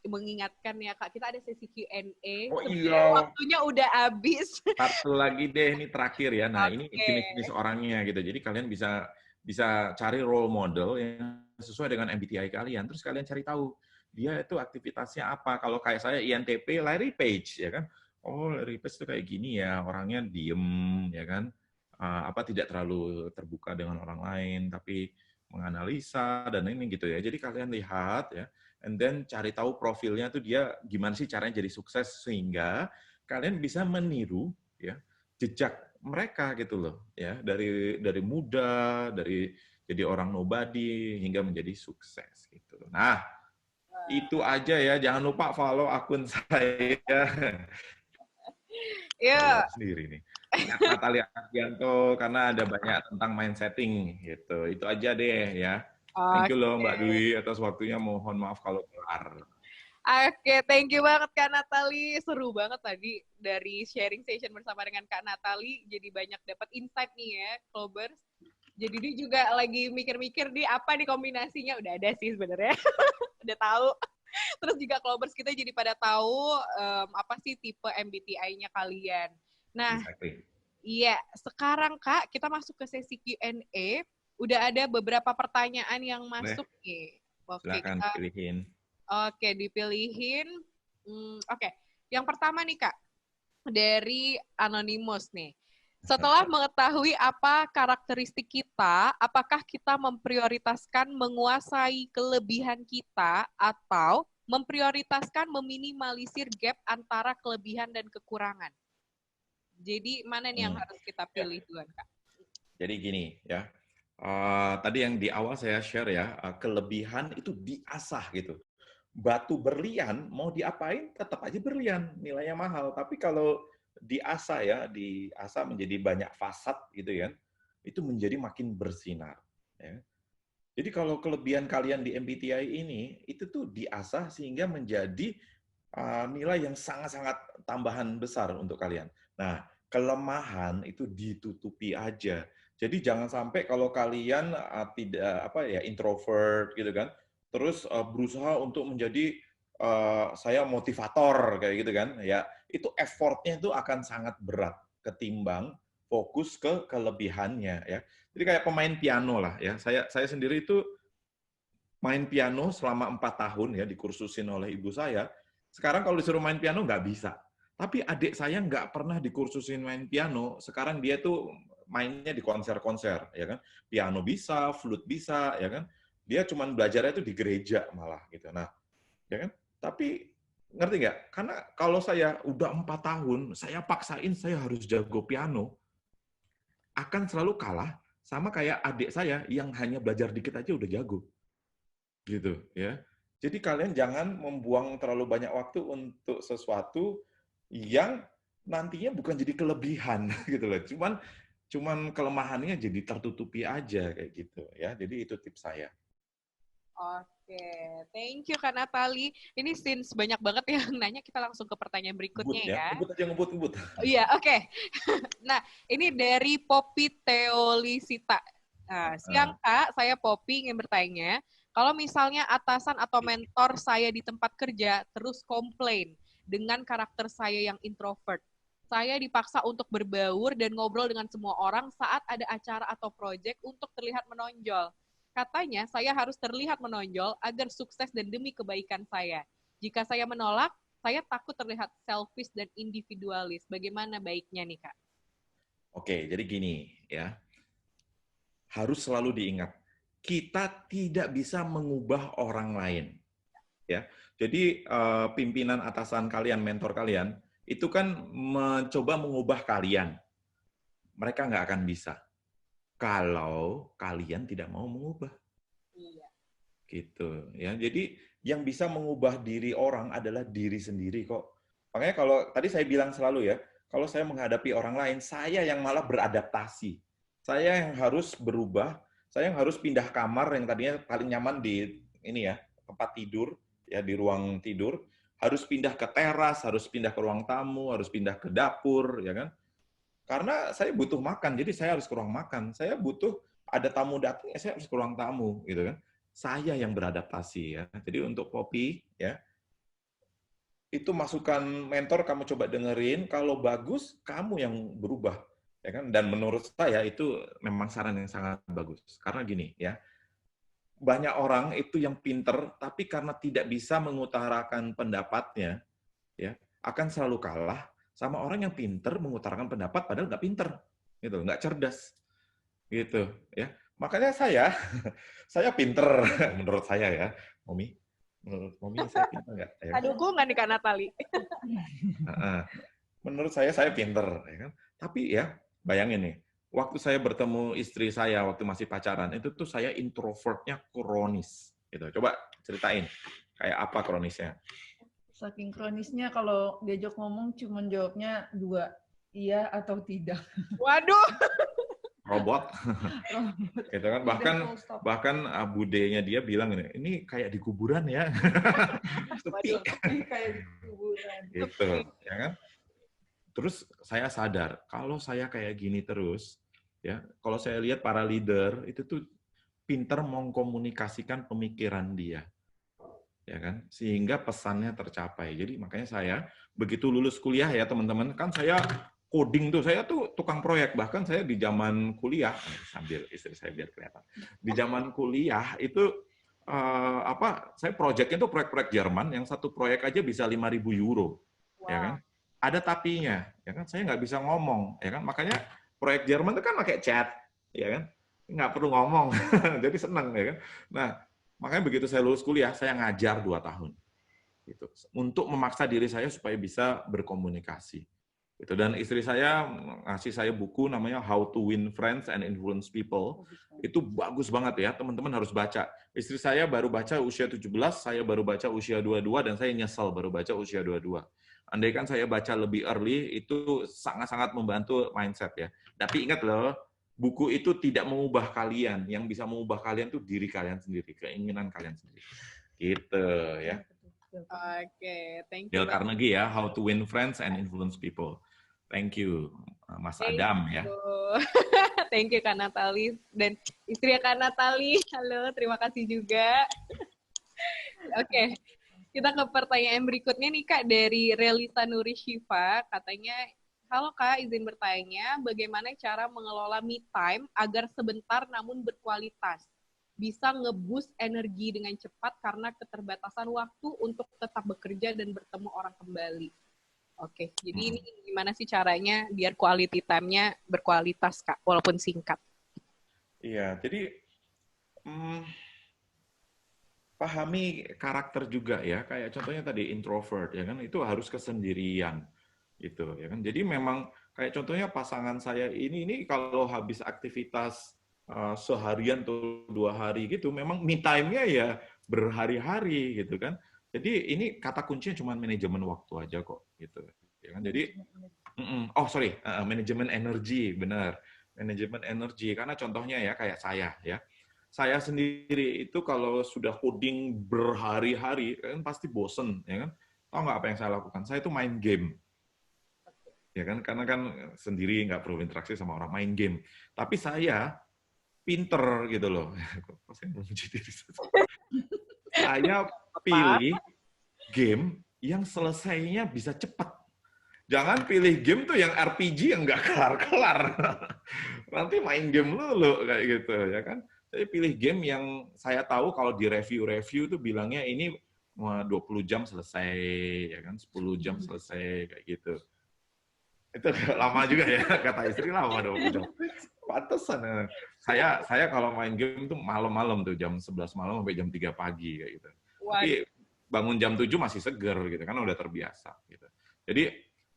mengingatkan ya Kak, kita ada sesi Q&A. Oh iya. Waktunya udah habis. Satu lagi deh, ini terakhir ya. Nah, ini Oke. jenis-jenis orangnya gitu. Jadi kalian bisa bisa cari role model yang sesuai dengan MBTI kalian. Terus kalian cari tahu dia itu aktivitasnya apa. Kalau kayak saya INTP, Larry Page, ya kan? Oh, Larry Page itu kayak gini ya, orangnya diem, ya kan? Tidak terlalu terbuka dengan orang lain, tapi menganalisa dan ini gitu ya. Jadi kalian lihat ya, and then cari tahu profilnya tuh dia gimana sih caranya jadi sukses sehingga kalian bisa meniru ya jejak mereka gitu loh ya, dari muda, dari jadi orang nobody hingga menjadi sukses gitu. Nah, itu aja ya, jangan lupa follow akun saya. Ya, Sendiri nih. Natalia Ardianto karena ada banyak tentang mindsetting gitu. Itu aja deh ya. Thank you loh Mbak oke. Dwi atas waktunya. Mohon maaf kalau kelar. Oke, thank you banget Kak Natali. Seru banget tadi dari sharing session bersama dengan Kak Natali. Jadi banyak dapat insight nih ya, Klobers. Jadi dia juga lagi mikir-mikir di apa nih kombinasinya. Udah ada sih sebenarnya. Udah tahu. Terus juga Klobers kita jadi pada tahu apa sih tipe MBTI-nya kalian. Nah, Exactly. iya, sekarang Kak, kita masuk ke sesi Q&A. Udah ada beberapa pertanyaan yang masuk nih. Oke, Silakan kita pilihin. dipilihin. Oke, yang pertama nih Kak, dari Anonymous nih. Setelah mengetahui apa karakteristik kita, apakah kita memprioritaskan menguasai kelebihan kita atau memprioritaskan meminimalisir gap antara kelebihan dan kekurangan? Jadi mana nih yang harus kita pilih duluan, Kak? Jadi gini ya, tadi yang di awal saya share ya, kelebihan itu diasah gitu. Batu berlian mau diapain tetap aja berlian, nilainya mahal. Tapi kalau diasah ya, diasah menjadi banyak fasad gitu ya, itu menjadi makin bersinar. Ya. Jadi kalau kelebihan kalian di MBTI ini itu tuh diasah sehingga menjadi nilai yang sangat-sangat tambahan besar untuk kalian. Nah, kelemahan itu ditutupi aja. Jadi jangan sampai kalau kalian tidak introvert gitu kan, terus berusaha untuk menjadi saya motivator kayak gitu kan, ya itu effortnya itu akan sangat berat ketimbang fokus ke kelebihannya ya. Jadi kayak pemain piano lah ya. Saya sendiri itu main piano selama 4 tahun ya, dikursusin oleh ibu saya. Sekarang kalau disuruh main piano nggak bisa. Tapi adik saya nggak pernah dikursusin main piano. Sekarang dia tuh mainnya di konser-konser, ya kan? Piano bisa, flute bisa, ya kan? Dia cuman belajarnya itu di gereja malah gitu. Nah, ya kan? Tapi ngerti nggak? Karena kalau saya udah 4 tahun, saya paksain saya harus jago piano, akan selalu kalah sama kayak adik saya yang hanya belajar dikit aja udah jago. Gitu ya. Jadi kalian jangan membuang terlalu banyak waktu untuk sesuatu yang nantinya bukan jadi kelebihan gitu loh. Cuman kelemahannya jadi tertutupi aja kayak gitu ya. Jadi itu tips saya. Oke, thank you Kak Natali. Ini since banyak banget yang nanya, kita langsung ke pertanyaan Ngebut berikutnya ya. ya. Ngebut aja ngebut. Iya, oke. Nah, ini dari Poppy Teolisita. Nah, siang Kak, saya Poppy ingin bertanya, kalau misalnya atasan atau mentor saya di tempat kerja terus komplain dengan karakter saya yang introvert, saya dipaksa untuk berbaur dan ngobrol dengan semua orang saat ada acara atau proyek untuk terlihat menonjol. Katanya saya harus terlihat menonjol agar sukses dan demi kebaikan saya. Jika saya menolak, saya takut terlihat selfish dan individualis. Bagaimana baiknya nih, Kak? Oke, jadi gini ya. Harus selalu diingat, kita tidak bisa mengubah orang lain. Ya. Jadi pimpinan atasan kalian, mentor kalian, itu kan mencoba mengubah kalian. Mereka nggak akan bisa kalau kalian tidak mau mengubah. Iya. Gitu ya. Jadi yang bisa mengubah diri orang adalah diri sendiri kok. Makanya kalau tadi saya bilang selalu ya, kalau saya menghadapi orang lain, saya yang malah beradaptasi. Saya yang harus berubah, saya yang harus pindah kamar yang tadinya paling nyaman di ini ya, tempat tidur ya, di ruang tidur, harus pindah ke teras, harus pindah ke ruang tamu, harus pindah ke dapur ya kan. Karena saya butuh makan, jadi saya harus ke ruang makan. Saya butuh ada tamu datang, ya saya harus ke ruang tamu gitu kan. Saya yang beradaptasi ya. Jadi untuk Poppy ya, itu masukan mentor kamu coba dengerin, kalau bagus kamu yang berubah. Ya kan? Dan menurut saya itu memang saran yang sangat bagus. Karena gini ya, banyak orang itu yang pinter, tapi karena tidak bisa mengutarakan pendapatnya, ya akan selalu kalah sama orang yang pinter mengutarakan pendapat padahal nggak pinter, gitu, nggak cerdas, gitu, ya. Makanya saya, saya pinter menurut saya ya, Momi. Menurut Momi saya pinter nggak? Ya. Ada dukungan nih Kak Natali. Menurut saya pinter, ya kan? Tapi ya bayangin nih, waktu saya bertemu istri saya waktu masih pacaran itu tuh saya introvertnya kronis, gitu. Coba ceritain kayak apa kronisnya? Saking kronisnya kalau diajak ngomong cuma jawabnya 2, iya atau tidak. Waduh. Robot, gitu kan? Bahkan budenya dia bilang ini kayak di kuburan ya, sepi, Kayak di kuburan. gitu, ya kan? Terus saya sadar kalau saya kayak gini terus, ya, kalau saya lihat para leader itu tuh pinter mengkomunikasikan pemikiran dia, ya kan, sehingga pesannya tercapai. Jadi makanya saya begitu lulus kuliah ya teman-teman, kan saya coding tuh, saya tuh tukang proyek, bahkan saya di zaman kuliah, sambil istri saya biar kelihatan, di zaman kuliah itu saya proyeknya tuh proyek-proyek Jerman, yang satu proyek aja bisa 5.000 euro, ya kan? Ada tapinya, ya kan? Saya nggak bisa ngomong, ya kan? Makanya proyek Jerman itu kan pakai chat, ya kan? Nggak perlu ngomong, jadi senang, ya kan? Nah, makanya begitu saya lulus kuliah, saya ngajar 2 tahun, gitu, untuk memaksa diri saya supaya bisa berkomunikasi. Gitu. Dan istri saya ngasih saya buku namanya How to Win Friends and Influence People. Itu bagus banget ya, teman-teman harus baca. Istri saya baru baca usia 17, saya baru baca usia 22, dan saya nyesel baru baca usia 22. Andaikan saya baca lebih early, itu sangat-sangat membantu mindset ya. Tapi ingat loh, buku itu tidak mengubah kalian. Yang bisa mengubah kalian itu diri kalian sendiri, keinginan kalian sendiri. Gitu ya. Oke, thank you. Dale Carnegie ya, How to Win Friends and Influence People. Thank you, Mas Adam ya. Thank you Kak Natali dan istri Kak Natali. Halo, terima kasih juga. Oke, kita ke pertanyaan berikutnya nih Kak dari Relisa Nuri Shiva. Katanya, halo Kak, izin bertanya, bagaimana cara mengelola me time agar sebentar namun berkualitas? Bisa nge-boost energi dengan cepat karena keterbatasan waktu untuk tetap bekerja dan bertemu orang kembali. Oke, jadi ini gimana sih caranya biar quality time-nya berkualitas, Kak, walaupun singkat? Iya, jadi pahami karakter juga ya, kayak contohnya tadi introvert, ya kan, itu harus kesendirian, gitu, ya kan. Jadi memang kayak contohnya pasangan saya ini kalau habis aktivitas seharian atau 2 hari gitu, memang me time-nya ya berhari-hari, gitu kan. Jadi ini kata kuncinya cuma manajemen waktu aja kok, gitu. Ya kan? Jadi, manajemen energi, benar. Manajemen energi, karena contohnya ya kayak saya ya. Saya sendiri itu kalau sudah coding berhari-hari, kan pasti bosen, ya kan? Tahu nggak apa yang saya lakukan? Saya itu main game. Ya kan? Karena kan sendiri nggak perlu interaksi sama orang, main game. Tapi saya pinter gitu loh. Saya pilih game yang selesainya bisa cepat. Jangan pilih game tuh yang RPG yang nggak kelar-kelar. Nanti main game lulu kayak gitu, ya kan. Saya pilih game yang saya tahu kalau di review-review tuh bilangnya ini 20 jam selesai, ya kan, 10 jam selesai kayak gitu. Itu lama juga ya, kata istri lama 20 jam. Pantesan. Saya kalau main game tuh malam-malam tuh, jam 11 malam sampai jam 3 pagi kayak gitu. Tapi bangun jam 7 masih seger gitu kan, udah terbiasa gitu. Jadi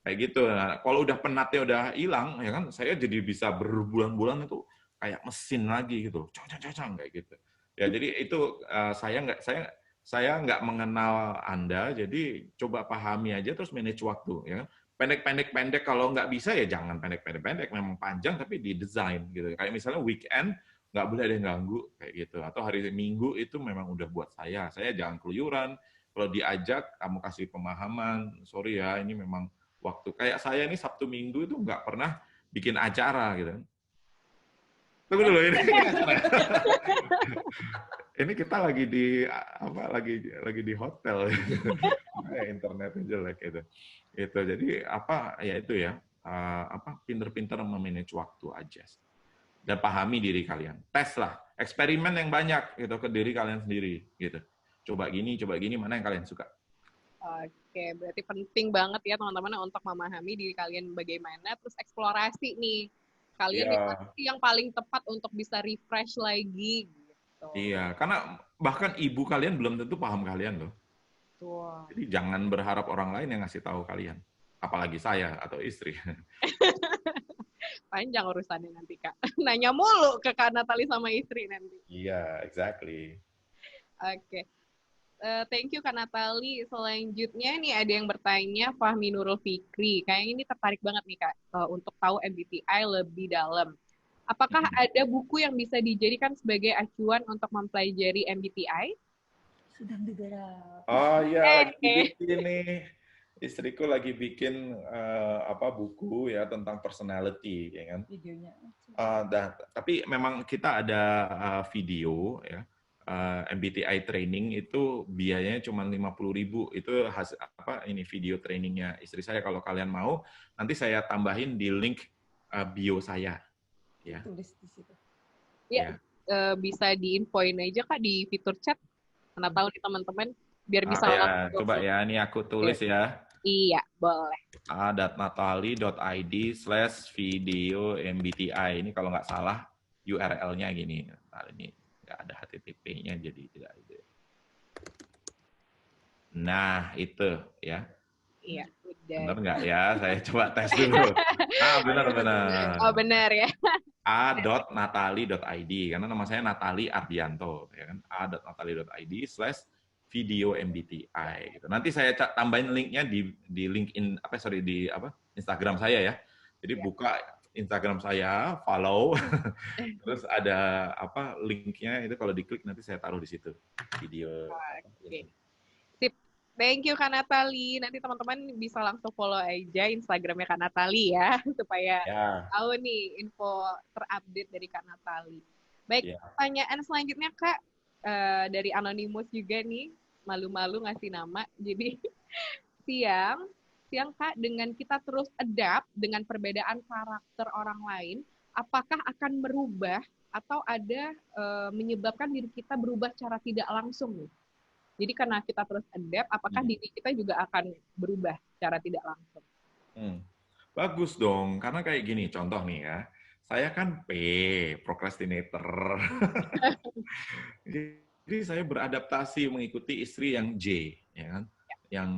kayak gitu. Nah, kalau udah penatnya udah hilang ya kan, saya jadi bisa berbulan-bulan itu kayak mesin lagi gitu. Cang kayak gitu. Ya jadi itu saya nggak mengenal Anda, jadi coba pahami aja terus manage waktu ya kan. Pendek-pendek kalau nggak bisa ya jangan pendek-pendek, memang panjang tapi didesain gitu. Kayak misalnya weekend nggak boleh ada yang ganggu kayak gitu. Atau hari Minggu itu memang udah buat saya jangan keluyuran. Kalau diajak kamu kasih pemahaman, sorry ya ini memang waktu. Kayak saya ini Sabtu Minggu itu nggak pernah bikin acara gitu. Tunggu dulu ini acara. Ini kita lagi di hotel. Internetnya jelek gitu. Itu jadi ya itu ya, pinter-pinter memanage waktu aja. Dan pahami diri kalian. Tes lah, eksperimen yang banyak gitu ke diri kalian sendiri gitu. Coba gini, mana yang kalian suka. Oke, berarti penting banget ya teman-teman untuk memahami diri kalian bagaimana, terus eksplorasi nih. Kalian di mana sih yang paling tepat untuk bisa refresh lagi gitu. Iya, karena bahkan ibu kalian belum tentu paham kalian loh. Wow. Jadi jangan berharap orang lain yang ngasih tahu kalian. Apalagi saya atau istri. Panjang urusannya nanti, Kak. Nanya mulu ke Kak Natali sama istri nanti. Iya, exactly. Oke. Thank you Kak Natali. Selanjutnya nih ada yang bertanya, Fahmi Nurul Fikri. Kayaknya ini tertarik banget nih Kak untuk tahu MBTI lebih dalam. Apakah ada buku yang bisa dijadikan sebagai acuan untuk mempelajari MBTI? Sedang digarap. Oh iya, lagi bikin nih. Istriku lagi bikin buku ya tentang personality, ya kan? Videonya. Tapi memang kita ada video ya. MBTI training itu biayanya cuma 50.000. Itu video trainingnya istri saya. Kalau kalian mau, nanti saya tambahin di link bio saya. Ya. Tulis di situ. Ya. Bisa diinfoin aja Kak di fitur chat. Mana tahu nih teman-teman biar bisa langsung. Coba ya, ini aku tulis ya. Iya, boleh. a.natali.id/video MBTI. Ini kalau nggak salah URL-nya gini. Nah, ini nggak ada HTTP-nya, jadi tidak ada. Nah, itu ya. Iya, udah. Benar nggak ya? Saya coba tes dulu. Benar. Oh, benar ya. a.natali.id, karena nama saya Natali Ardianto. Ya kan? a.natali.id/video MBTI. Gitu. Nanti saya tambahin linknya di LinkedIn, di Instagram saya ya. Jadi buka Instagram saya, follow, terus ada linknya itu kalau diklik nanti saya taruh di situ video. Oke. Sip. Thank you Kak Natali. Nanti teman-teman bisa langsung follow aja Instagramnya Kak Natali ya supaya tahu nih info terupdate dari Kak Natali. Baik, pertanyaan selanjutnya Kak dari Anonymous juga nih, malu-malu ngasih nama. Jadi siang Kak, dengan kita terus adapt dengan perbedaan karakter orang lain, apakah akan merubah atau ada menyebabkan diri kita berubah secara tidak langsung nih? Jadi karena kita terus adapt, apakah diri kita juga akan berubah secara tidak langsung? Bagus dong, karena kayak gini, contoh nih ya, saya kan procrastinator. Jadi saya beradaptasi mengikuti istri yang J, ya kan? Yang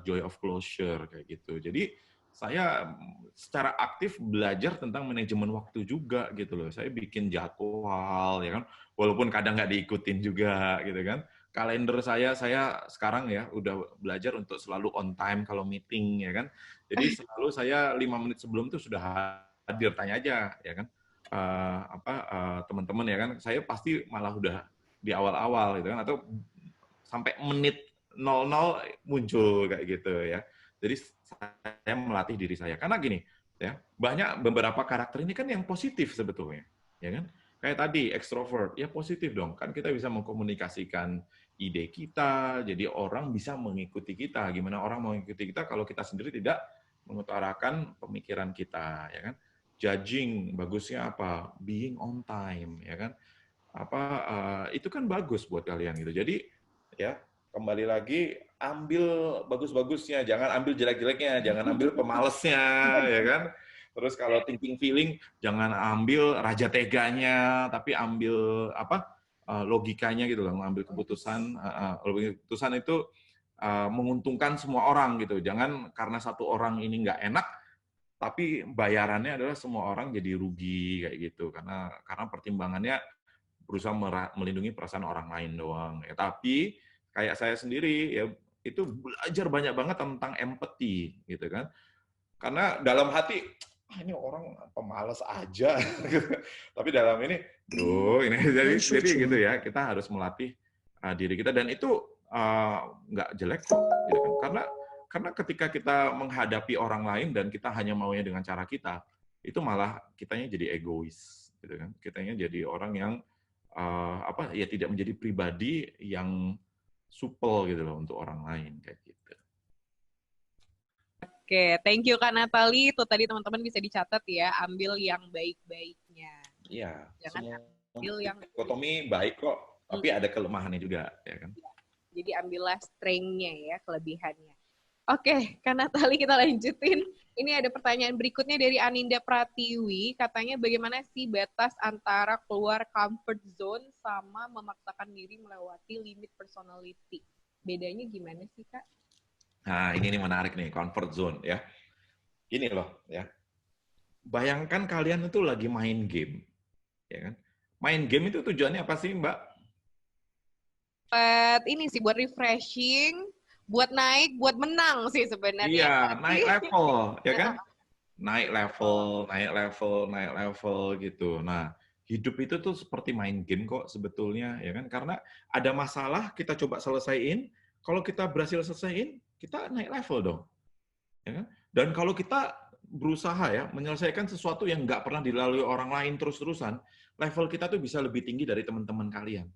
joy of closure kayak gitu. Jadi saya secara aktif belajar tentang manajemen waktu juga gitu loh. Saya bikin jadwal ya kan, walaupun kadang nggak diikutin juga gitu kan. Kalender saya sekarang ya udah belajar untuk selalu on time kalau meeting ya kan. Jadi selalu saya 5 menit sebelum itu sudah hadir, tanya aja ya kan. Teman-teman ya kan, saya pasti malah udah di awal-awal gitu kan, atau sampai menit 00 muncul kayak gitu ya. Jadi saya melatih diri saya karena gini ya, banyak beberapa karakter ini kan yang positif sebetulnya ya kan. Kayak tadi ekstrovert ya positif dong, kan kita bisa mengkomunikasikan ide kita, jadi orang bisa mengikuti kita. Gimana orang mau mengikuti kita kalau kita sendiri tidak mengutarakan pemikiran kita ya kan. Judging bagusnya apa? Being on time ya kan. Itu kan bagus buat kalian gitu. Jadi ya kembali lagi, ambil bagus-bagusnya, jangan ambil jelek-jeleknya, jangan ambil pemalesnya, ya kan? Terus kalau thinking feeling, jangan ambil raja teganya, tapi ambil logikanya gitu loh, mengambil keputusan. Keputusan itu menguntungkan semua orang gitu. Jangan karena satu orang ini nggak enak, tapi bayarannya adalah semua orang jadi rugi kayak gitu. Karena pertimbangannya berusaha melindungi perasaan orang lain doang. Ya, tapi kayak saya sendiri ya itu belajar banyak banget tentang empati gitu kan. Karena dalam hati ini orang pemalas aja. Tapi dalam ini jadi gitu ya, kita harus melatih diri kita, dan itu nggak jelek kok gitu kan. Karena ketika kita menghadapi orang lain dan kita hanya maunya dengan cara kita, itu malah kitanya jadi egois gitu kan. Kitanya jadi orang yang tidak menjadi pribadi yang supel gitu loh untuk orang lain kayak gitu. Oke, thank you Kak Natali. Itu tadi teman-teman bisa dicatat ya, ambil yang baik-baiknya. Iya, Jangan semua ambil yang dikotomi baik kok, tapi ada kelemahannya juga, ya kan? jadi ambillah strength-nya ya, kelebihannya. Oke, Kak Natali kita lanjutin. Ini ada pertanyaan berikutnya dari Aninda Pratiwi. Katanya bagaimana sih batas antara keluar comfort zone sama memaksakan diri melewati limit personality? Bedanya gimana sih, Kak? Nah, ini nih menarik nih, comfort zone ya. Ini loh ya. Bayangkan kalian itu lagi main game, ya kan? Main game itu tujuannya apa sih, Mbak? Buat ini sih, buat refreshing, buat naik, buat menang sih sebenarnya. Iya, naik level, ya kan? Naik level, naik level, naik level gitu. Nah, hidup itu tuh seperti main game kok sebetulnya, ya kan? Karena ada masalah kita coba selesaiin, kalau kita berhasil selesaiin, kita naik level dong, ya kan? Dan kalau kita berusaha ya menyelesaikan sesuatu yang nggak pernah dilalui orang lain terus-terusan, level kita tuh bisa lebih tinggi dari teman-teman kalian.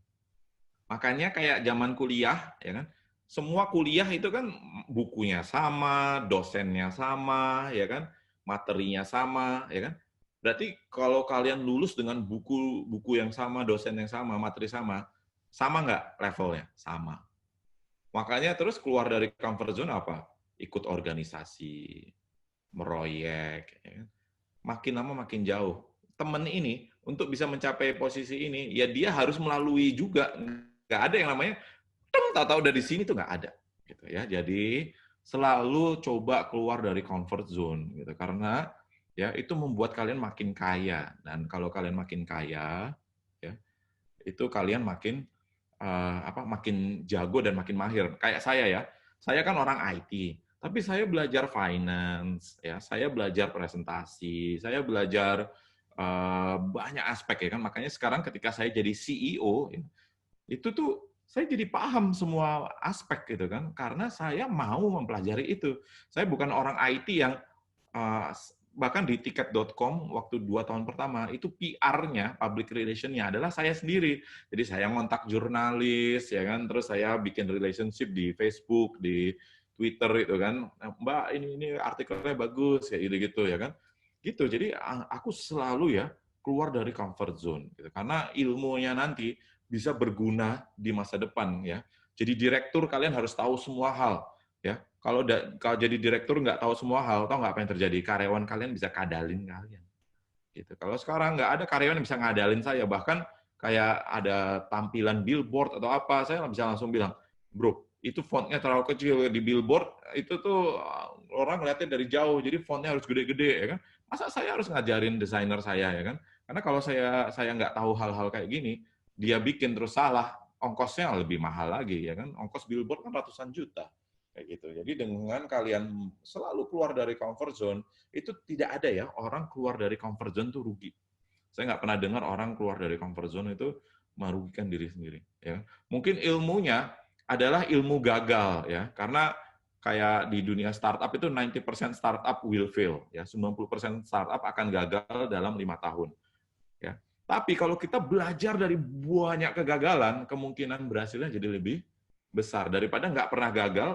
Makanya kayak zaman kuliah, ya kan? Semua kuliah itu kan bukunya sama, dosennya sama, ya kan? Materinya sama, ya kan? Berarti kalau kalian lulus dengan buku yang sama, dosen yang sama, materi sama nggak levelnya? Sama. Makanya terus keluar dari comfort zone apa? Ikut organisasi, meroyek, ya kan? Makin lama makin jauh. Temen ini untuk bisa mencapai posisi ini, ya dia harus melalui juga. Nggak ada yang namanya, tahu-tahu dari sini tuh nggak ada. Gitu ya. Jadi selalu coba keluar dari comfort zone, gitu. Karena ya itu membuat kalian makin kaya. Dan kalau kalian makin kaya, ya itu kalian makin makin jago dan makin mahir. Kayak saya kan orang IT, tapi saya belajar finance, ya, saya belajar presentasi, saya belajar banyak aspek ya kan. Makanya sekarang ketika saya jadi CEO, itu tuh saya jadi paham semua aspek gitu kan, karena saya mau mempelajari itu. Saya bukan orang IT yang bahkan di tiket.com waktu 2 tahun pertama itu PR-nya, public relation-nya adalah saya sendiri. Jadi saya ngontak jurnalis ya kan, terus saya bikin relationship di Facebook, di Twitter itu kan. Mbak, ini artikelnya bagus ya gitu ya kan. Gitu. Jadi aku selalu ya keluar dari comfort zone gitu. Karena ilmunya nanti bisa berguna di masa depan ya. Jadi direktur kalian harus tahu semua hal ya. Kalau jadi direktur nggak tahu semua hal, tahu nggak apa yang terjadi? Karyawan kalian bisa kadalin kalian. Gitu. Kalau sekarang nggak ada karyawan yang bisa ngadalin saya, bahkan kayak ada tampilan billboard atau apa, saya bisa langsung bilang, bro, itu fontnya terlalu kecil di billboard, itu tuh orang ngeliatnya dari jauh, jadi fontnya harus gede-gede, ya kan? Masa saya harus ngajarin desainer saya, ya kan? Karena kalau saya nggak tahu hal-hal kayak gini, dia bikin terus salah, ongkosnya lebih mahal lagi, ya kan? Ongkos billboard kan ratusan juta kayak gitu. Jadi dengan kalian selalu keluar dari comfort zone, itu tidak ada ya orang keluar dari comfort zone itu rugi. Saya nggak pernah dengar orang keluar dari comfort zone itu merugikan diri sendiri. Ya, mungkin ilmunya adalah ilmu gagal ya, karena kayak di dunia startup itu 90% startup will fail ya, 90% startup akan gagal dalam 5 tahun. Ya. Tapi kalau kita belajar dari banyak kegagalan, kemungkinan berhasilnya jadi lebih besar daripada nggak pernah gagal.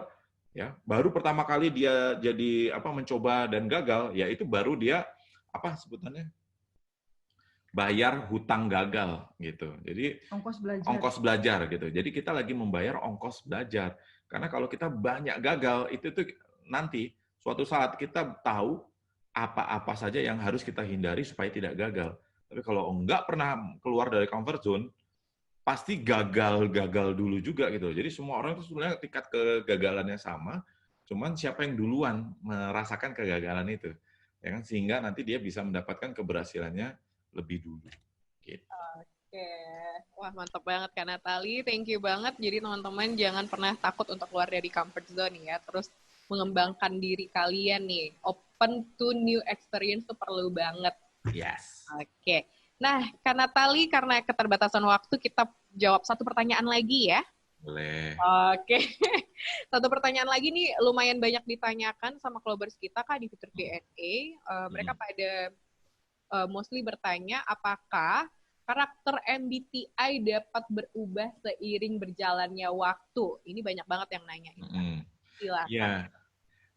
Ya, baru pertama kali dia jadi mencoba dan gagal, ya itu baru dia sebutannya bayar hutang gagal gitu. Jadi ongkos belajar gitu. Jadi kita lagi membayar ongkos belajar. Karena kalau kita banyak gagal itu tuh nanti suatu saat kita tahu apa-apa saja yang harus kita hindari supaya tidak gagal. Tapi kalau nggak pernah keluar dari comfort zone, pasti gagal dulu juga gitu. Jadi semua orang itu sebenarnya tingkat kegagalannya sama, cuman siapa yang duluan merasakan kegagalan itu, ya kan? Sehingga nanti dia bisa mendapatkan keberhasilannya lebih dulu. Gitu. Oke, wah mantap banget Kak Natali, thank you banget. Jadi teman-teman jangan pernah takut untuk keluar dari comfort zone ya, terus mengembangkan diri kalian nih. Open to new experience itu perlu banget. Yes. Oke. Nah, Kak Natali, karena keterbatasan waktu, kita jawab satu pertanyaan lagi ya. Boleh. Oke. Satu pertanyaan lagi nih, lumayan banyak ditanyakan sama clubbers kita, Kak, di fitur Q&A. Mereka pada mostly bertanya, apakah karakter MBTI dapat berubah seiring berjalannya waktu? Ini banyak banget yang nanya. Silakan. Ya.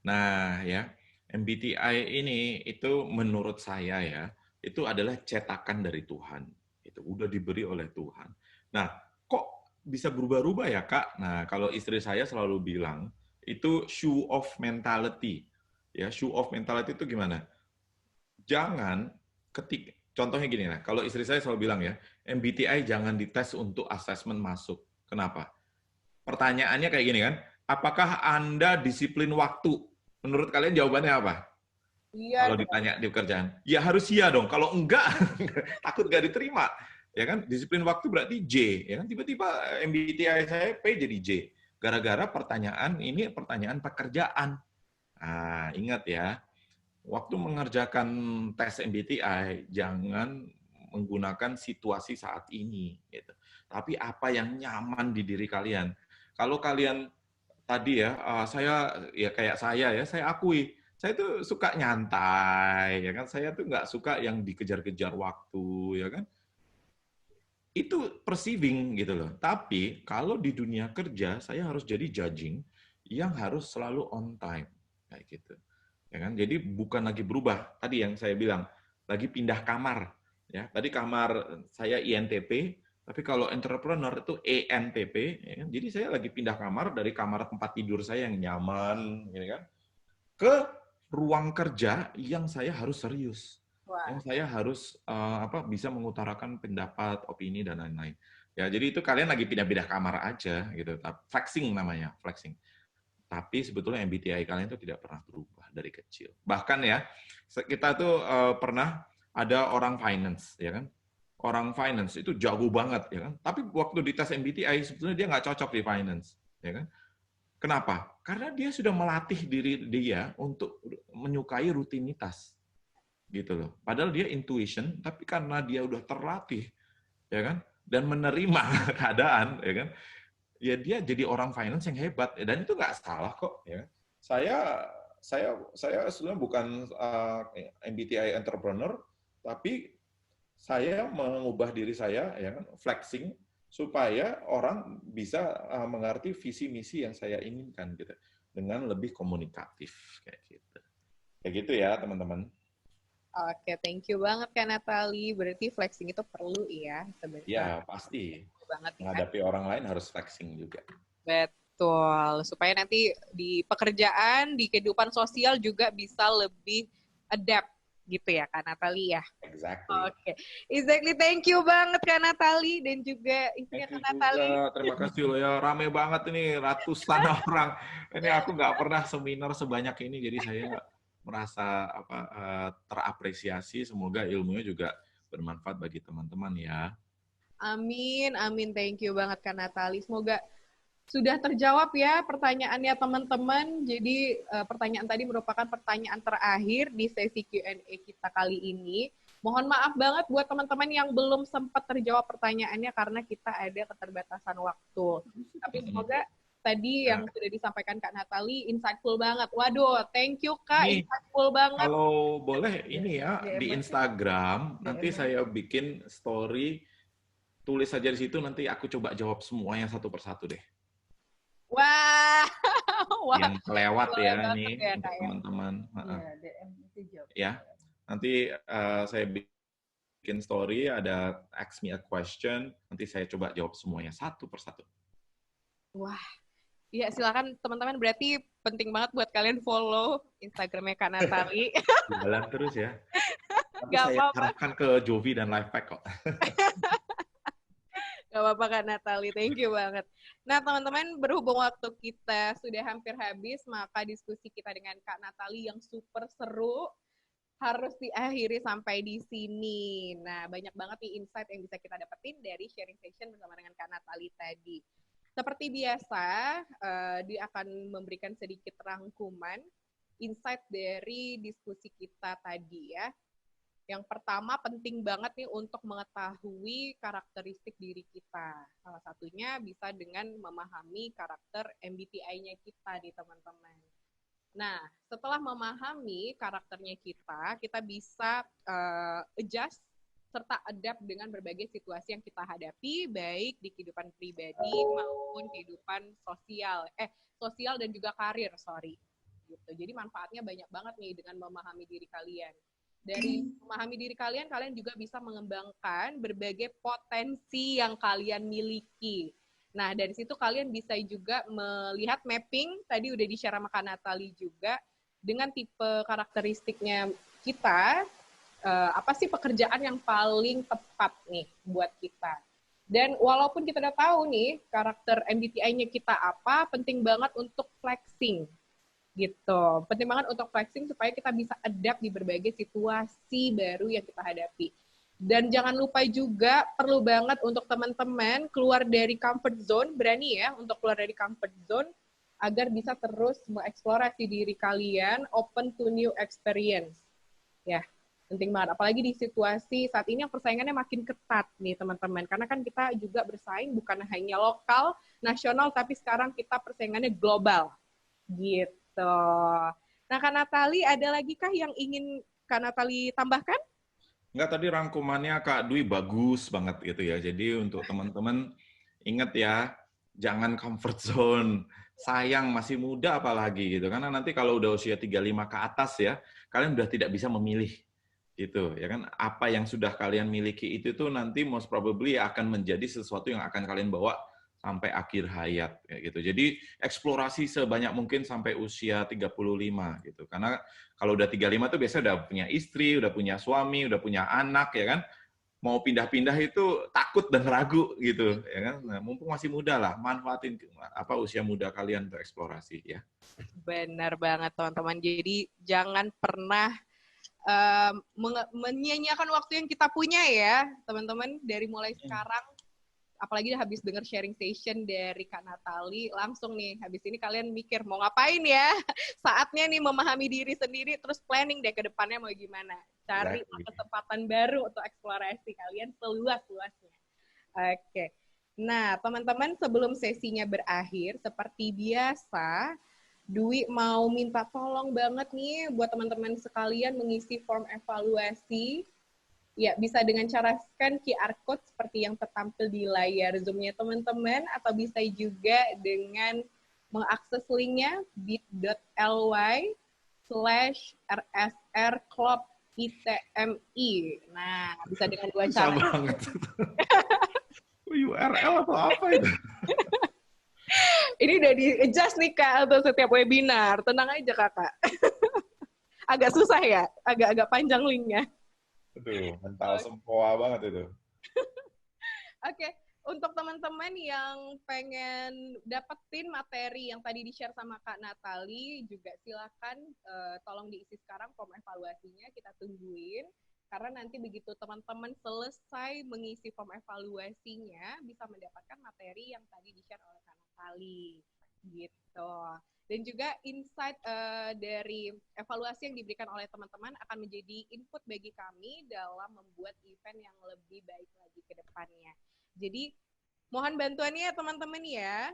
Nah, ya. MBTI ini itu menurut saya ya, itu adalah cetakan dari Tuhan. Itu udah diberi oleh Tuhan. Nah, kok bisa berubah-ubah ya, Kak? Nah, kalau istri saya selalu bilang, itu show off mentality. Ya, show off mentality itu gimana? Jangan contohnya gini nah, kalau istri saya selalu bilang ya, MBTI jangan dites untuk asesmen masuk. Kenapa? Pertanyaannya kayak gini kan, apakah Anda disiplin waktu? Menurut kalian jawabannya apa? Iya Kalau dong. ditanya di pekerjaan, ya harus iya dong. Kalau enggak, takut nggak diterima. Ya kan, disiplin waktu berarti J. Ya kan, tiba-tiba MBTI saya P jadi J. Gara-gara pertanyaan ini pertanyaan pekerjaan. Nah, ingat ya, waktu mengerjakan tes MBTI jangan menggunakan situasi saat ini. Gitu. Tapi apa yang nyaman di diri kalian. Kalau kalian tadi ya, saya ya kayak saya ya, saya akui saya tuh suka nyantai, ya kan? Saya tuh nggak suka yang dikejar-kejar waktu, ya kan? Itu perceiving gitu loh. Tapi kalau di dunia kerja, saya harus jadi judging yang harus selalu on time, kayak gitu. Ya kan? Jadi bukan lagi berubah. Tadi yang saya bilang, lagi pindah kamar. Ya, tadi kamar saya INTP, tapi kalau entrepreneur itu ENTP. Ya kan? Jadi saya lagi pindah kamar dari kamar tempat tidur saya yang nyaman, gitu kan? Ke ruang kerja yang saya harus serius, Wah, yang saya harus bisa mengutarakan pendapat, opini dan lain-lain. Ya, jadi itu kalian lagi pindah-pindah kamar aja gitu. Flexing namanya, flexing. Tapi sebetulnya MBTI kalian itu tidak pernah berubah dari kecil. Bahkan ya, kita tuh pernah ada orang finance, ya kan? Orang finance itu jago banget, ya kan? Tapi waktu dites MBTI sebetulnya dia nggak cocok di finance, ya kan? Kenapa? Karena dia sudah melatih diri dia untuk menyukai rutinitas, gitu loh. Padahal dia intuition, tapi karena dia udah terlatih, ya kan, dan menerima keadaan, ya kan, ya dia jadi orang finance yang hebat, dan itu nggak salah kok, ya. Saya sebenarnya bukan MBTI entrepreneur, tapi saya mengubah diri saya, ya kan, flexing supaya orang bisa mengerti visi misi yang saya inginkan gitu dengan lebih komunikatif kayak gitu. Kayak gitu ya, teman-teman. oke, thank you banget Kak Natali. Berarti flexing itu perlu ya, sebenarnya Ya, pasti. banget ya. Menghadapi orang lain harus flexing juga. Betul, supaya nanti di pekerjaan, di kehidupan sosial juga bisa lebih adapt gitu ya Kak Natali ya. Exactly. Oke, exactly. Thank you banget Kak Natali dan juga istrinya Thank Kak you Natali. juga. Terima kasih loh ya. Rame banget ini, ratusan orang. Ini aku nggak pernah seminar sebanyak ini, jadi saya merasa terapresiasi. Semoga ilmunya juga bermanfaat bagi teman-teman ya. Amin, amin. Thank you banget Kak Natali. Semoga sudah terjawab ya pertanyaannya teman-teman. Jadi pertanyaan tadi merupakan pertanyaan terakhir di sesi Q&A kita kali ini. Mohon maaf banget buat teman-teman yang belum sempat terjawab pertanyaannya karena kita ada keterbatasan waktu. Tapi semoga tadi yang sudah disampaikan Kak Natali insightful banget. Waduh, thank you Kak, Ini insightful banget. kalau boleh ini ya di Instagram nanti saya bikin story, tulis saja di situ, nanti aku coba jawab semuanya satu persatu deh. Wah, wah, Yang kelewat boleh ya banget nih ya untuk Kak ya. teman-teman. Iya, DM itu jawab. Ya, nanti saya bikin story, ada ask me a question, nanti saya coba jawab semuanya satu persatu. Wah, iya silakan teman-teman. Berarti penting banget buat kalian follow Instagramnya Kak Natali. Jalan terus ya. Nanti Gak saya apa-apa. arahkan ke Jovi dan Lifepack kok. Gak apa-apa Kak Natali, thank you banget. Nah teman-teman, berhubung waktu kita sudah hampir habis, maka diskusi kita dengan Kak Natali yang super seru harus diakhiri sampai di sini. Nah banyak banget nih insight yang bisa kita dapetin dari sharing session bersama dengan Kak Natali tadi. Seperti biasa, dia akan memberikan sedikit rangkuman insight dari diskusi kita tadi ya. Yang pertama penting banget nih untuk mengetahui karakteristik diri kita. Salah satunya bisa dengan memahami karakter MBTI-nya kita nih teman-teman. Nah, setelah memahami karakternya kita bisa adjust serta adapt dengan berbagai situasi yang kita hadapi, baik di kehidupan pribadi maupun kehidupan sosial. Sosial dan juga karir, sorry. gitu. Jadi manfaatnya banyak banget nih dengan memahami diri kalian. Dari memahami diri kalian, kalian juga bisa mengembangkan berbagai potensi yang kalian miliki. Nah, dari situ kalian bisa juga melihat mapping, tadi udah di-share sama Kak Natali juga, dengan tipe karakteristiknya kita, apa sih pekerjaan yang paling tepat nih buat kita. Dan walaupun kita udah tahu nih karakter MBTI-nya kita apa, penting banget untuk flexing gitu. Penting banget untuk flexing supaya kita bisa adapt di berbagai situasi baru yang kita hadapi. Dan jangan lupa juga perlu banget untuk teman-teman keluar dari comfort zone, berani ya untuk keluar dari comfort zone agar bisa terus mengeksplorasi diri kalian, open to new experience. Ya, penting banget. Apalagi di situasi saat ini yang persaingannya makin ketat nih teman-teman. Karena kan kita juga bersaing bukan hanya lokal, nasional, tapi sekarang kita persaingannya global. Gitu. Nah, Kak Natali, ada lagi kah yang ingin Kak Natali tambahkan? Enggak, tadi rangkumannya Kak Dwi bagus banget gitu ya. Jadi untuk teman-teman ingat ya, jangan comfort zone. Sayang masih muda apalagi gitu. Karena nanti kalau udah usia 35 ke atas ya, kalian udah tidak bisa memilih gitu ya kan. Apa yang sudah kalian miliki itu tuh nanti most probably akan menjadi sesuatu yang akan kalian bawa sampai akhir hayat kayak gitu. Jadi eksplorasi sebanyak mungkin sampai usia 35 gitu. Karena kalau udah 35 tuh biasanya udah punya istri, udah punya suami, udah punya anak ya kan. Mau pindah-pindah itu takut dan ragu gitu ya kan. Nah, mumpung masih muda lah, manfaatin apa usia muda kalian untuk eksplorasi ya. Benar banget teman-teman. Jadi jangan pernah menyia-nyiakan waktu yang kita punya ya, teman-teman. Dari mulai sekarang, apalagi habis dengar sharing session dari Kak Natali, langsung nih, habis ini kalian mikir mau ngapain ya? Saatnya nih memahami diri sendiri, terus planning deh ke depannya mau gimana. Cari kesempatan baru untuk eksplorasi kalian seluas-luasnya. Oke. Nah, teman-teman, sebelum sesinya berakhir, seperti biasa, Dwi mau minta tolong banget nih buat teman-teman sekalian mengisi form evaluasi. Ya, bisa dengan cara scan QR code seperti yang tertampil di layar Zoom-nya teman-teman, atau bisa juga dengan mengakses linknya bit.ly/rsrclubitmi. Nah, bisa dengan dua cara. Susah banget. URL atau apa itu? Ini udah di-adjust nih Kak untuk setiap webinar. Tenang aja Kakak. Agak susah ya? Agak panjang linknya. Aduh, mental sempoa banget itu. Oke, untuk teman-teman yang pengen dapetin materi yang tadi di-share sama Kak Natali, juga silakan tolong diisi sekarang form evaluasinya, kita tungguin. Karena nanti begitu teman-teman selesai mengisi form evaluasinya, bisa mendapatkan materi yang tadi di-share oleh Kak Natali. Gitu. Dan juga insight dari evaluasi yang diberikan oleh teman-teman akan menjadi input bagi kami dalam membuat event yang lebih baik lagi ke depannya. Jadi, mohon bantuannya teman-teman ya.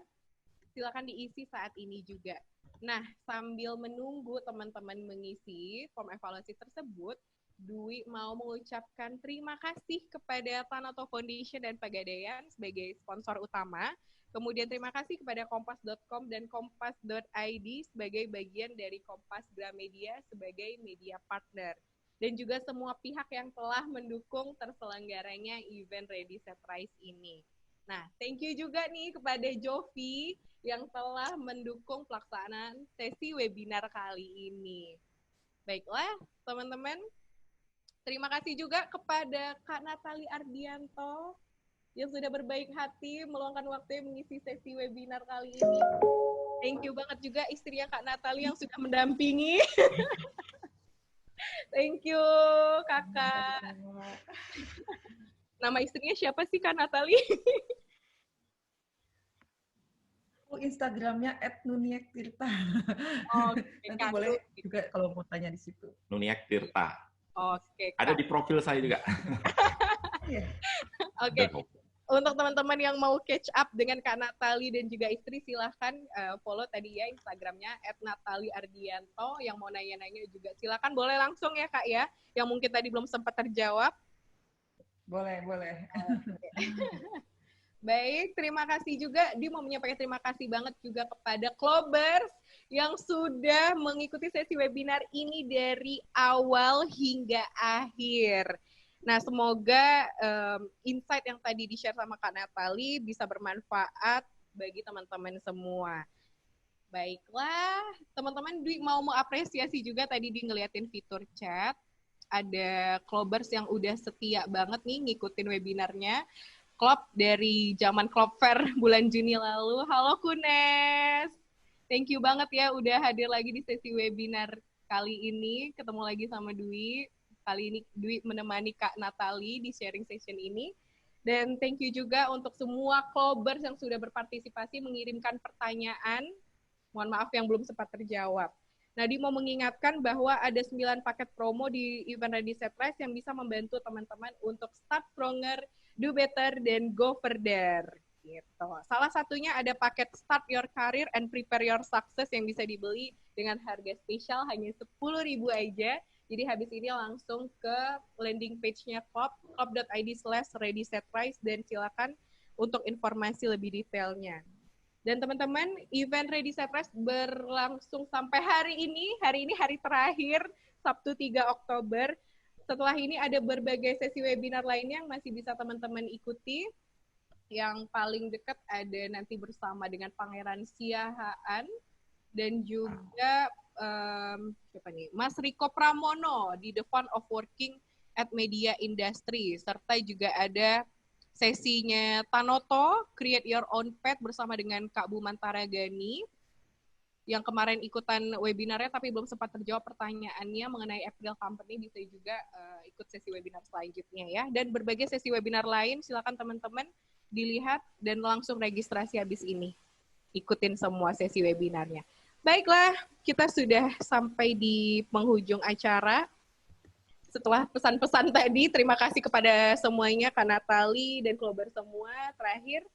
Silakan diisi saat ini juga. Nah, sambil menunggu teman-teman mengisi form evaluasi tersebut, Dwi mau mengucapkan terima kasih kepada Tanoto Foundation dan Pegadaian sebagai sponsor utama. Kemudian terima kasih kepada kompas.com dan kompas.id sebagai bagian dari Kompas Gramedia sebagai media partner. Dan juga semua pihak yang telah mendukung terselenggaranya event Ready Set Rise ini. Nah, thank you juga nih kepada Jovi yang telah mendukung pelaksanaan sesi webinar kali ini. Baiklah, teman-teman. Terima kasih juga kepada Kak Natali Ardianto yang sudah berbaik hati meluangkan waktu mengisi sesi webinar kali ini. Thank you banget juga istrinya Kak Natali yang sudah mendampingi. Thank you, Kakak. Nama istrinya siapa sih, Kak Natali? Instagramnya @nuniektirta. Nanti boleh juga kalau mau tanya di situ. Nuniek Tirta. Oke. Ada di profil saya juga. Oke. Untuk teman-teman yang mau catch up dengan Kak Natali dan juga istri, silahkan follow tadi ya Instagramnya @nataliardianto. Yang mau nanya-nanya juga silahkan boleh langsung ya Kak ya, yang mungkin tadi belum sempat terjawab. Boleh. Baik, terima kasih juga. Dia mau menyampaikan terima kasih banget juga kepada Clubbers yang sudah mengikuti sesi webinar ini dari awal hingga akhir. Nah, semoga insight yang tadi di-share sama Kak Natali bisa bermanfaat bagi teman-teman semua. Baiklah, teman-teman Dwi mau mengapresiasi juga tadi di ngeliatin fitur chat. Ada Clubbers yang udah setia banget nih ngikutin webinarnya. Klop dari zaman Klop Fair bulan Juni lalu. Halo Kunes. Thank you banget ya udah hadir lagi di sesi webinar kali ini. Ketemu lagi sama Dwi. Kali ini Dwi menemani Kak Natali di sharing session ini. Dan thank you juga untuk semua Klobers yang sudah berpartisipasi mengirimkan pertanyaan. Mohon maaf yang belum sempat terjawab. Nadi mau mengingatkan bahwa ada 9 paket promo di Event Ready Set Rise yang bisa membantu teman-teman untuk start stronger, do better, dan go further. Gitu. Salah satunya ada paket Start Your Career and Prepare Your Success yang bisa dibeli dengan harga spesial hanya 10.000 aja. Jadi habis ini langsung ke landing page-nya klop.id/readysetrise dan silakan untuk informasi lebih detailnya. Dan teman-teman, event Ready Set Rise berlangsung sampai hari ini hari terakhir, Sabtu 3 Oktober. Setelah ini ada berbagai sesi webinar lainnya yang masih bisa teman-teman ikuti. Yang paling dekat ada nanti bersama dengan Pangeran Siahaan dan juga siapa nih? Mas Riko Pramono di The Fun of Working at Media Industry. Serta juga ada sesinya Tanoto, Create Your Own Path bersama dengan Kak Buman Taragani yang kemarin ikutan webinarnya tapi belum sempat terjawab pertanyaannya mengenai April Company, bisa juga ikut sesi webinar selanjutnya ya. Dan berbagai sesi webinar lain silakan teman-teman dilihat dan langsung registrasi habis ini. Ikutin semua sesi webinarnya. Baiklah, kita sudah sampai di penghujung acara. Setelah pesan-pesan tadi, terima kasih kepada semuanya, Kak Natali dan Klober semua. Terakhir,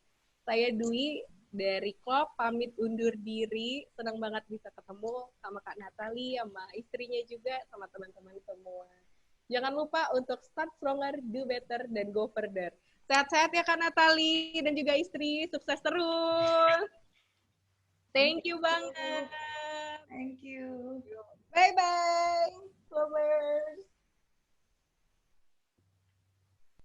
saya Dwi dari Klop, pamit undur diri. Senang banget bisa ketemu sama Kak Natali, sama istrinya juga, sama teman-teman semua. Jangan lupa untuk start stronger, do better, dan go further. Sehat-sehat ya Kak Natali dan juga istri. Sukses terus. Thank you banget. Thank you. Bye-bye.